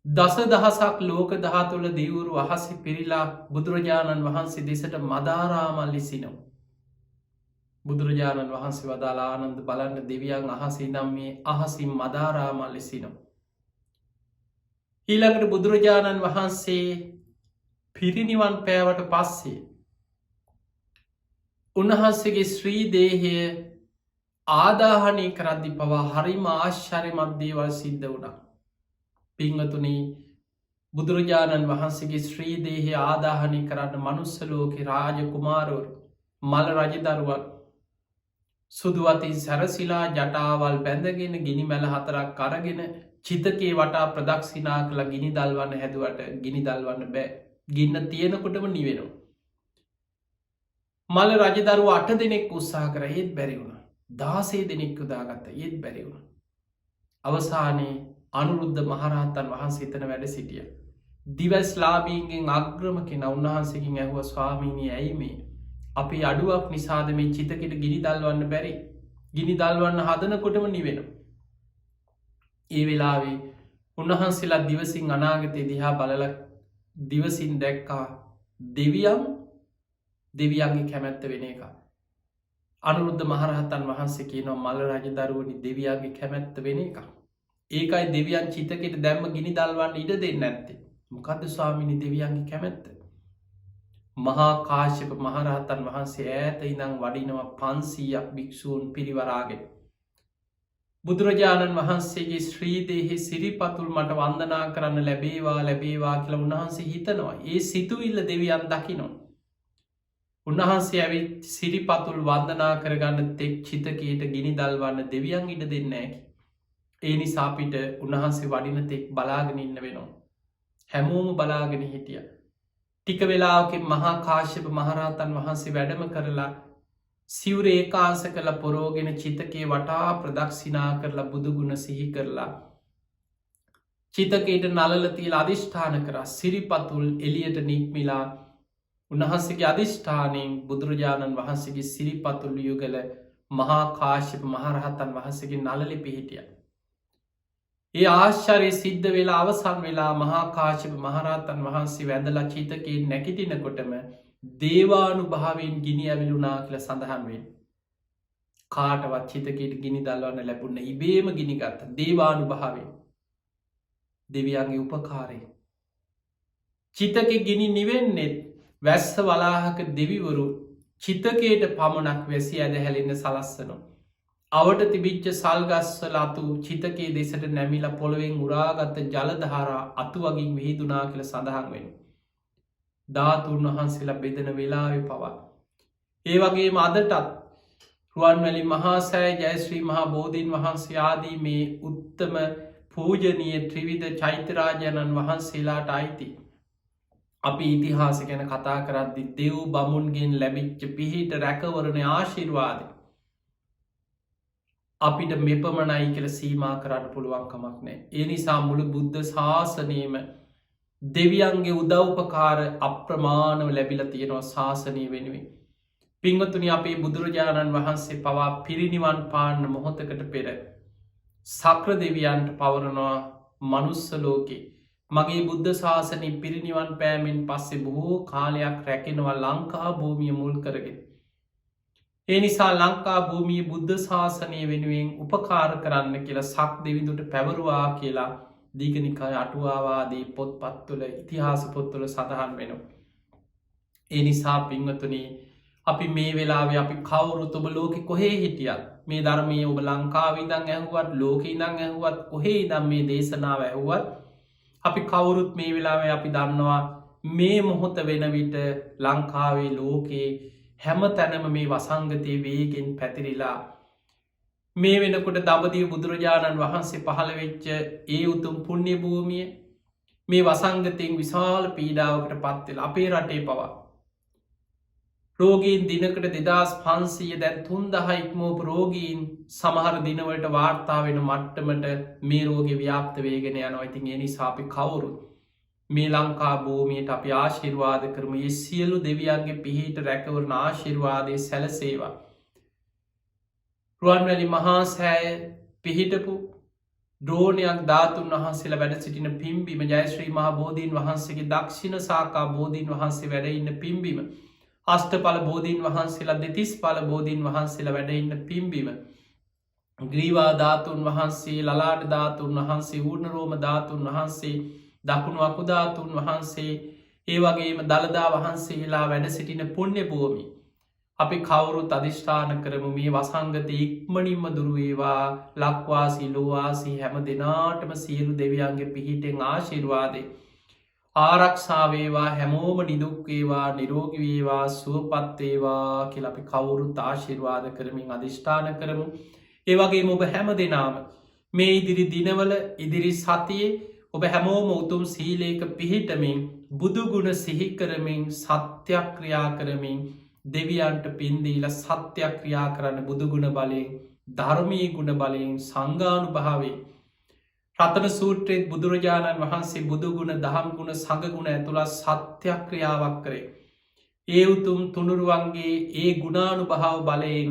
දස දහසක් ලෝක දහතුල දෙවිවරු අහසි පිරිලා බුදුරජාණන් වහන්සේ දෙසට මදාරාමල් ඉසිනවා. බුදුරජාණන් වහන්සේ වදාලා ආනන්ද බලන්න දෙවියන් අහසේ නම් මේ අහසින් මදාරාමල් ඉසිනවා. ඊළඟට බුදුරජාණන් වහන්සේ පිරිනිවන් පෑවට පස්සේ උන්වහන්සේගේ ශ්‍රී දේහය ආදාහනය කරද්දි පවා හරිම ආශ්චර්යමත් දේවල් සිද්ධ වුණා. පිංගතුනි බුදුරජාණන් වහන්සේගේ ශ්‍රී දේහය ආදාහනය කරන්න මනුස්ස ලෝකේ රාජ කුමාරවරු මල රජදරුවන් සුදුවතින් සැරසිලා ජටාවල් බැඳගෙන ගිනි මැල 4ක් අරගෙන චිතකේ වටා ප්‍රදක්ෂිනා කළ ගිනි දල්වන්න හැදුවට ගිනි දල්වන්න බෑ. ගින්න තියෙනකොටම නිවෙනවා. මල්ල රජදරුව 8 දෙනෙක් උත්සාහ කර ඒත් බැරි වුණා. 16 දෙනෙක් යොදාගත්තා ඒත් බැරි වුණා. අවසානයේ අනුරුද්ධ මහරහතන් වහන්සේ එතන වැඩ සිටියා. දිවස්ලාභීන්ගෙන් අග්‍රම කෙනා උන්වහන්සේගෙන් ඇහුවා ස්වාමීනි ඇයි මේ අපි අඩුවක් නිසාද මේ චිතකෙට ගිනි දල්වන්න බැරි? ගිනි දල්වන්න හදනකොටම නිවෙනවා. ඒ වෙලාවේ උන්වහන්සේලා දිවසින් අනාගතේ දිහා බලලා දිවසින් දැක්කා දෙවියන්ගේ කැමැත්ත වෙන එක. අනුරුද්ධ මහරහතන් වහන්සේ කියනවා මල්ල රජදරුවනි දෙවියන්ගේ කැමැත්ත වෙන එක. ඒකයි දෙවියන් චිතකෙට දැම්ම ගිනි දල්වන්න ඉඩ දෙන්නේ නැත්තේ. මොකද්ද ස්වාමීනි දෙවියන්ගේ කැමැත්ත? මහා කාශ්‍යප මහරහතන් වහන්සේ ඈත ඉඳන් වඩිනවා 500ක් භික්ෂූන් පිරිවරාගෙන. බුදුරජාණන් වහන්සේගේ ශ්‍රී දේහේ සිරිපතුල් මට වන්දනා කරන්න ලැබේවා කියලා උන්වහන්සේ හිතනවා. ඒ සිතුවිල්ල දෙවියන් දකිනවා. උන්වහන්සේ ඇවිත් සිරිපතුල් වන්දනා කරගන්න තෙක් චිතකයට ගිනි දල්වන්න දෙවියන් ඉඩ දෙන්නේ නැහැ. ඒ නිසා අපිට උන්වහන්සේ වඩින තෙක් බලාගෙන ඉන්න වෙනවා. හැමෝම බලාගෙන හිටියා. ටික වෙලාවකින් මහා කාශ්‍යප මහරහතන් වහන්සේ වැඩම කරලා සිවුර ඒකාංශ කළ පොරෝගෙන චිතකේ වටා ප්‍රදක්ෂිනා කරලා බුදුගුණ සිහි කරලා චිතකයට නලල තියලා අධිෂ්ඨාන කරා. සිරිපතුල් එළියට නික්මිලා උන්වහන්සේගේ අධිෂ්ඨානයෙන් බුදුරජාණන් වහන්සේගේ සිරිපතුල් යුගල මහා කාශ්‍යප මහරහතන් වහන්සේගේ නළලේ පිහිටියා. ඒ ආශ්චර්ය සිද්ධ වෙලා අවසන් වෙලා මහා කාශ්‍යප මහරහතන් වහන්සේ වැඳලා චිතකේ නැගිටිනකොටම දේවානුභාවයෙන් ගිනි ඇවිලුණා කියලා සඳහන් වෙන්නේ. කාටවත් චිතකයට ගිනි දල්වන්න ලැබුණ ඉබේම ගිනි ගත්තා. දේවානුභාවයෙන්. දෙවියන්ගේ උපකාරයෙන්. චිතකේ ගිනි නිවෙන්නේ වැස්ස වලාහක දෙවිවරු චිතකයට පමණක් වැසි ඇද හැලෙන්න සලස්සනවා. අවට තිබිච්ච සල්ගස්වල අතු චිතකේ දෙසට නැමිලා පොළොවෙන් උරාගත්ත ජලධාරා අතු වගින් විහිදුනා කියලා සඳහන් වෙනවා. ධාතුන් වහන්සේලා බෙදෙන වෙලාවේ පවා. ඒ වගේම අදටත් රුවන්වැලි මහා සෑය ජයශ්‍රී මහා බෝධීන් වහන්සේ ආදී මේ උත්තම පූජනීය ත්‍රිවිධ චෛත්‍යරාජයණන් වහන්සේලාට අයිති. අපි ඉතිහාස ගැන කතා කරද්දි දෙව් බමුන්ගෙන් ලැබිච්ච පිහිට රැකවරණ ආශිර්වාද අපිට මෙපමණයි කියලා සීමා කරන්න පුළුවන් කමක් නැහැ. ඒ නිසා මුළු බුද්ධ ශාසනයම දෙවියන්ගේ උදව්පකාර අප්‍රමාණව ලැබිලා තියෙනවා ශාසනය වෙනුවෙන්. පින්වතුනි අපේ බුදුරජාණන් වහන්සේ පවා පිරිනිවන් පාන්න මොහොතකට පෙර සක්‍ර දෙවියන්ට පවරනවා මනුස්ස ලෝකේ. මගේ බුද්ධ ශාසනය පිරිනිවන් පෑමෙන් පස්සේ බොහෝ කාලයක් රැකෙනවා ලංකා භූමිය මුල් කරගෙන. ඒ නිසා ලංකා භූමිය බුද්ධ ශාසනය වෙනුවෙන් උපකාර කරන්න කියලා සක් දෙවිඳුට පැවරුවා කියලා දීඝනිකාය අටුවාවාදී පොත්පත්වල ඉතිහාස පොත්වල සඳහන් වෙනවා. ඒ නිසා පින්වතුනි අපි මේ වෙලාවේ අපි කවුරුත් ඔබ ලෝකෙ කොහේ හිටියත් මේ ධර්මයේ ඔබ ලංකාවේ ඉඳන් ඇහුවත් ලෝකේ ඉඳන් ඇහුවත් කොහේ ඉඳන් මේ දේශනාව ඇහුවත් අපි කවුරුත් මේ වෙලාවේ අපි දන්නවා මේ මොහොත වෙන විට ලංකාවේ ලෝකේ හැම තැනම මේ වසංගතයේ වේගෙන් පැතිරිලා මේ වෙනකොට දඹදිව බුදුරජාණන් වහන්සේ පහළ වෙච්ච ඒ උතුම් පුණ්‍ය භූමිය මේ වසංගතයෙන් විශාල පීඩාවකට පත් වෙලා අපේ රටේ පවා රෝගීන් දිනකට 2500 දැන් 3000 ඉක්මවපු රෝගීන් සමහර දිනවලට වාර්තා වෙන මට්ටමට මේ රෝගේ ව්‍යාප්ත වෙගෙන යනවා. ඉතින් ඒ නිසා අපි කවුරුත් මේ ලංකා භූමියට අපි ආශිර්වාද කරමු. මේ සියලු දෙවියන්ගේ පිහිට රැකවරණ ආශිර්වාදයේ සැලසේවා. රුවන්වැලි මහා සෑය පිහිටපු ද්‍රෝණයක් ධාතුන් වහන්සේලා වැඩ සිටින පිම්බිම ජයශ්‍රී මහා බෝධීන් වහන්සේගේ දක්ෂිණ ශාඛා බෝධීන් වහන්සේ වැඩ ඉන්න පිම්බිම අෂ්ටඵල බෝධීන් වහන්සේලා දෙතිස්ඵල බෝධීන් වහන්සේලා වැඩ ඉන්න පිම්බිම ග්‍රීවා ධාතුන් වහන්සේ ලලාට ධාතුන් වහන්සේ ඌර්ණරෝම ධාතුන් වහන්සේ දකුණු අකු ධාතුන් වහන්සේ ඒ වගේම දළදා වහන්සේලා වැඩ සිටින පුණ්‍ය භූමිය අපි කවුරුත් අධිෂ්ඨාන කරමු මේ වසංගතය ඉක්මනින්ම දුරු වේවා. ලක්වාසී ලෝවාසී හැම දෙනාටම සියලු දෙවියන්ගේ පිහිටෙන් ආශිර්වාදේ ආරක්ෂා වේවා. හැමෝම නිදුක් වේවා නිරෝගී වේවා සුවපත් වේවා කියලා අපි කවුරුත් ආශිර්වාද කරමින් අධිෂ්ඨාන කරමු. ඒ වගේම ඔබ හැම දෙනාම මේ ඉදිරි දිනවල ඉදිරි සතියේ ඔබ හැමෝම උතුම් සීලයක පිහිටමින් බුදුගුණ සිහි කරමින් සත්‍යක්‍රියා කරමින් දෙවියන්ට පින් දීලා සත්‍යක්‍රියා කරන්න බුදුගුණ බලයෙන් ධර්මී ගුණ බලයෙන් සංඝානු භාවේ රතන සූත්‍රයේත් බුදුරජාණන් වහන්සේ බුදුගුණ දහම්ගුණ සඟගුණ ඇතුළත් සත්‍යක්‍රියාවක් කරේ. ඒ උතුම් තුනුරුවන්ගේ ඒ ගුණානු භාව බලයෙන්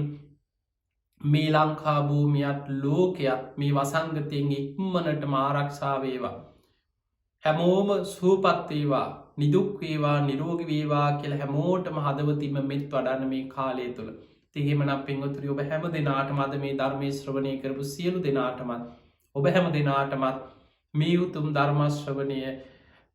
මේ ලංකා භූමියත් ලෝකයක් මේ වසංගතයෙන් ඉක්මනට ආරක්ෂාවේවා. හැමෝම සූපත්වේවා නිදුක්වේවා නිරෝගි වේවා කියල හැමෝටම හදවතිම මෙත් වඩන්න මේ කාලය තුළ තිහෙමනම් පින්වතුරි ඔබ හැම දෙනාටම අද මේ ධර්මය ශ්‍රවණය කරපු සියලු දෙනාටමත් ඔබ හැම දෙනාටමත් මේ උතුම් ධර්මශ්‍රවණය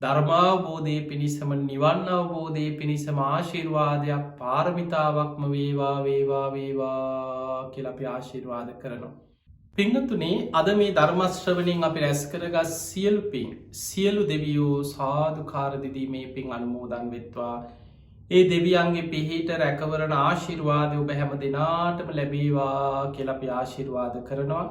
ධර්මාවබෝධය පිණිසම නිවන්න අවබෝධය පිණිසම ආශිර්වාදයක් පාරමිතාවක්ම වේවා වේවා වේවා කියලපි ආශිර්වාද කරනවා. පිංහතුනේ අද මේ ධර්මශ්‍රවණයෙන් අපි රැස් කරගත් සියලු පින් සියලු දෙවියෝ සාධකාරදිදී මේ පින් අනුමෝදන් වෙත්වා. ඒ දෙවියන්ගේ පිහිට රැකවරණ ආශිර්වාදය ඔබ හැම දෙනාටම ලැබේවා කියලපි ආශිර්වාද කරනවා.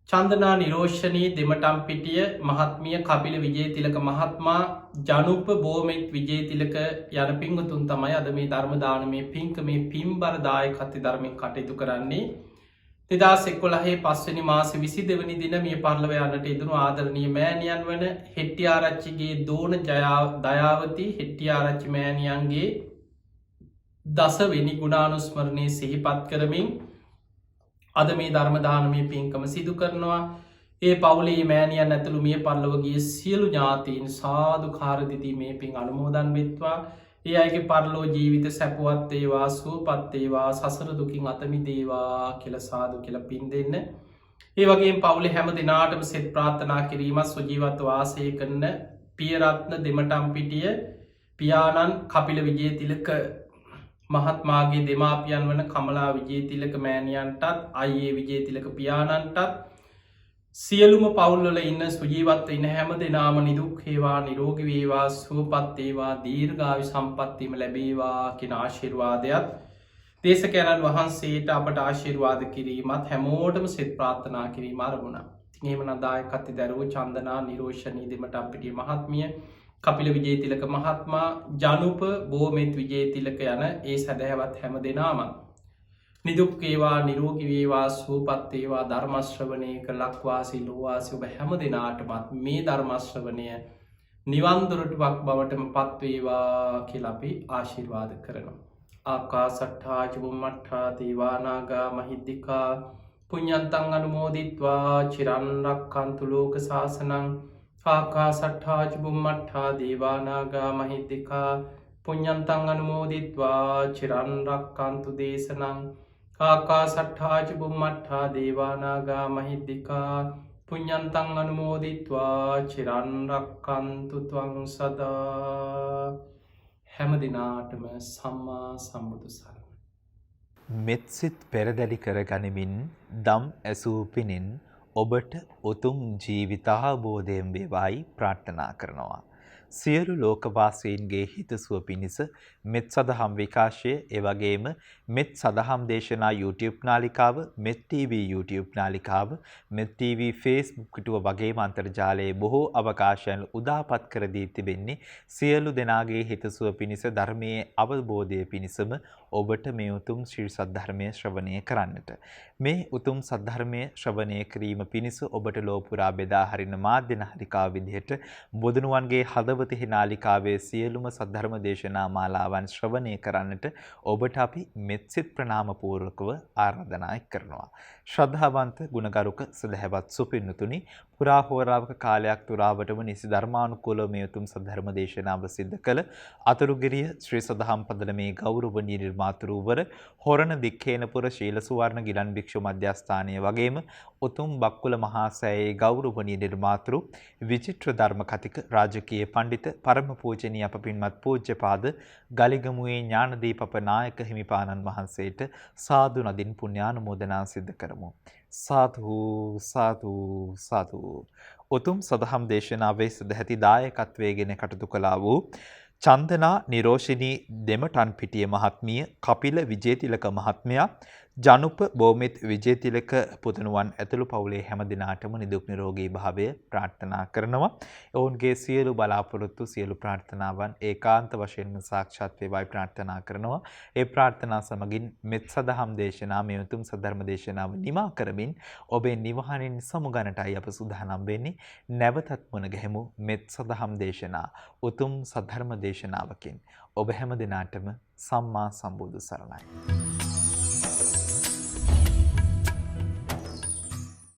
චන්දනා නිරෝෂණී දෙමටම්පිටිය මහත්මිය කපිල විජේතිලක මහත්මා ජනුප බෝමෙත් විජේතිලක යන පිංහතුන් තමයි අද මේ ධර්මදානමය පින්ක මේ පිම්බරදාය කති ධර්මයෙන් කටයුතු කරන්නේ. 2011 පස්වනි මාස 22 දින මේ පරලොව යන්නට ඉදුණු ආදරණීය මෑණියන් වන හෙට්ටිආරච්චිගේ දෝන දයාවති හෙට්ටිආරච්චි මෑණියන්ගේ දසවෙනි ගුණානුස්මරණය සිහිපත් කරමින් අද මේ ධර්මදානමය පින්කම සිදු කරනවා. ඒ පවුලේ මෑණියන් ඇතුළු මිය පරලොවගේ සියලු ඥාතීන් සාධුකාරදිදී මේ පින් අනුමෝදන් වෙත්වා. ඒ අයගේ පරලෝ ජීවිත සැපුවත් ඒවා සුවපත් ඒවා සසර දුකින් අතමි දේවා කියල සාදු කියල පින් දෙන්න. ඒ වගේ පවුලේ හැම දෙනාටම සෙත් ප්‍රාර්ථනා කිරීමත් සුජීවත් වාසය කරන පියරත්න දෙමටම්පිටිය පියාණන් කපිල විජේතිලක මහත්මාගේ දෙමාපියන් වන කමලා විජේතිලක මෑණියන්ටත් අයියේ විජේතිලක පියාණන්ටත් සියලුම පවුල්වල ඉන්න සුජීවත්ව ඉන්න හැම දෙනාම නිදුක් හේවා නිරෝගි වේවා සුවපත් වේවා දීර්ඝායු සම්පන්නියම ලැබේවා කියන ආශිර්වාදයත් දේශකයන්න් වහන්සේට අපට ආශිර්වාද කිරීමත් හැමෝටම සෙත් ප්‍රාර්ථනා කිරීම අරමුණා. එහෙමනම් දායකත්වයේ දරුවෝ චන්දනා නිරෝෂණී දෙමටම්පිටිය මහත්මිය කපිල විජේතිලක මහත්මා ජනුප බෝමෙත් විජේතිලක යන ඒ සැදැහැවත් හැම දෙනාම නිදුක් වේවා නිරෝගී වේවා සුවපත් වේවා ධර්මශ්‍රවණයක ලක්වාසී ලෝවාසී ඔබ හැම දෙනාටමත් මේ ධර්මශ්‍රවණය නිවන් දොරටුවක් බවටම පත් වේවා කියලා අපි ආශිර්වාද කරනවා. ආකාසට්ඨා චුම්මට්ඨා දීවානාගා මහිද්దికා පුඤ්ඤන්තං අනුමෝදිත්වා චිරන් රක්ඛන්තු ලෝක සාසනං ආකාසට්ඨා චුම්මට්ඨා දීවානාගා මහිද්దికා පුඤ්ඤන්තං අනුමෝදිත්වා චිරන් රක්ඛන්තු දේශනං ආකාසට්ඨා චුම්මට්ඨා දීවානාගා මහිද්దికා පුඤ්ඤන්තං අනුමෝදිත්වා චිරන් රක්ඛන්තු ත්වං සදා. හැම දිනාටම සම්මා සම්බුදු සරණයි. මෙත්සිත පෙරදැලි කර ගනිමින් දම් ඇසූ පිණින් ඔබට උතුම් ජීවිතාවබෝධයෙන් වේවායි ප්‍රාර්ථනා කරනවා. සියලු ලෝකවාසීන්ගේ හිතසුව පිණිස මෙත් සදහම් විකාශය එවැගේම මෙත් සදහම් දේශනා YouTube නාලිකාව, මෙත් TV YouTube නාලිකාව, මෙත් TV Facebook පිටුව වගේම අන්තර්ජාලයේ බොහෝ අවකාශයන් උදාපත් කර දී තිබෙන්නේ සියලු දෙනාගේ හිතසුව පිණිස ධර්මයේ අවබෝධය පිණිසම ඔබට මේ උතුම් ශ්‍රී සද්ධර්මයේ ශ්‍රවණය කරන්නට. මේ උතුම් සද්ධර්මයේ ශ්‍රවණය කිරීම පිණිස ඔබට ලෝපුරා බෙදා හරින මාධ්‍ය නාලිකාව විදිහට බුදුනුවන්ගේ හදවතෙහි නාලිකාවේ සියලුම සද්ධර්ම දේශනා මාලාවන් ශ්‍රවණය කරන්නට ඔබට අපි මෙත්සිත ප්‍රණාම පූර්වකව ආරාධනා කරනවා. ශ්‍රද්ධාවන්ත ගුණගරුක සදහැවත් සුපින්නතුනි, පුරා හෝරාවක කාලයක් තුරාවටම නිසි ධර්මානුකූලව මේ උතුම් සද්ධර්ම දේශනාව සිද්ධ කළ අතුරුගිරිය ශ්‍රී සදහම් පදනමේ ගෞරවනීය නිර්මාතෘවර හොරණ දික්කේනපුර ශීල සුවර්ණ ගිලන් භික්ෂු මධ්‍යස්ථානයේ වගේම උතුම් බක්කුල මහා සෑයේ ගෞරවනීය නිර්මාතෘ විචිත්‍ර ධර්ම කතික රාජකීය පඬිත පරම පූජනීය අප පින්වත් පූජ්‍යපාද ගලිගමුවේ ඥානදීප නායක හිමිපාණන් වහන්සේට සාදු නදින් පුණ්‍යානුමෝදනා සිද්ධ කරමු. සාදු සාදු සාදු. උතුම් සදහම් දේශනාවේ සදැහැති දායකත්වයෙන් කටයුතු කළා වූ චන්දනා නිරෝෂිනී දෙමටන්පිටිය මහත්මිය, කපිල විජේතිලක මහත්මයා, ජනුප බෝමිත් විජේතිලක පුතණුවන් ඇතුළු පවුලේ හැම දිනාටම නිදුක් නිරෝගී භාවය ප්‍රාර්ථනා කරනවා. ඔවුන්ගේ සියලු බලාපොරොත්තු සියලු ප්‍රාර්ථනාවන් ඒකාන්ත වශයෙන්ම සාක්ෂාත් වේවායි ප්‍රාර්ථනා කරනවා. ඒ ප්‍රාර්ථනා සමගින් මෙත් සදහම් දේශනා මේ උතුම් සද්ධර්ම දේශනාව නිමා කරමින් ඔබේ නිවහනින් සමුගන්නටයි අප සූදානම් වෙන්නේ. නැවතත් මුණ ගැහෙමු මෙත් සදහම් දේශනා උතුම් සද්ධර්ම දේශනාවකින්. ඔබ හැම දිනාටම සම්මා සම්බුදු සරණයි.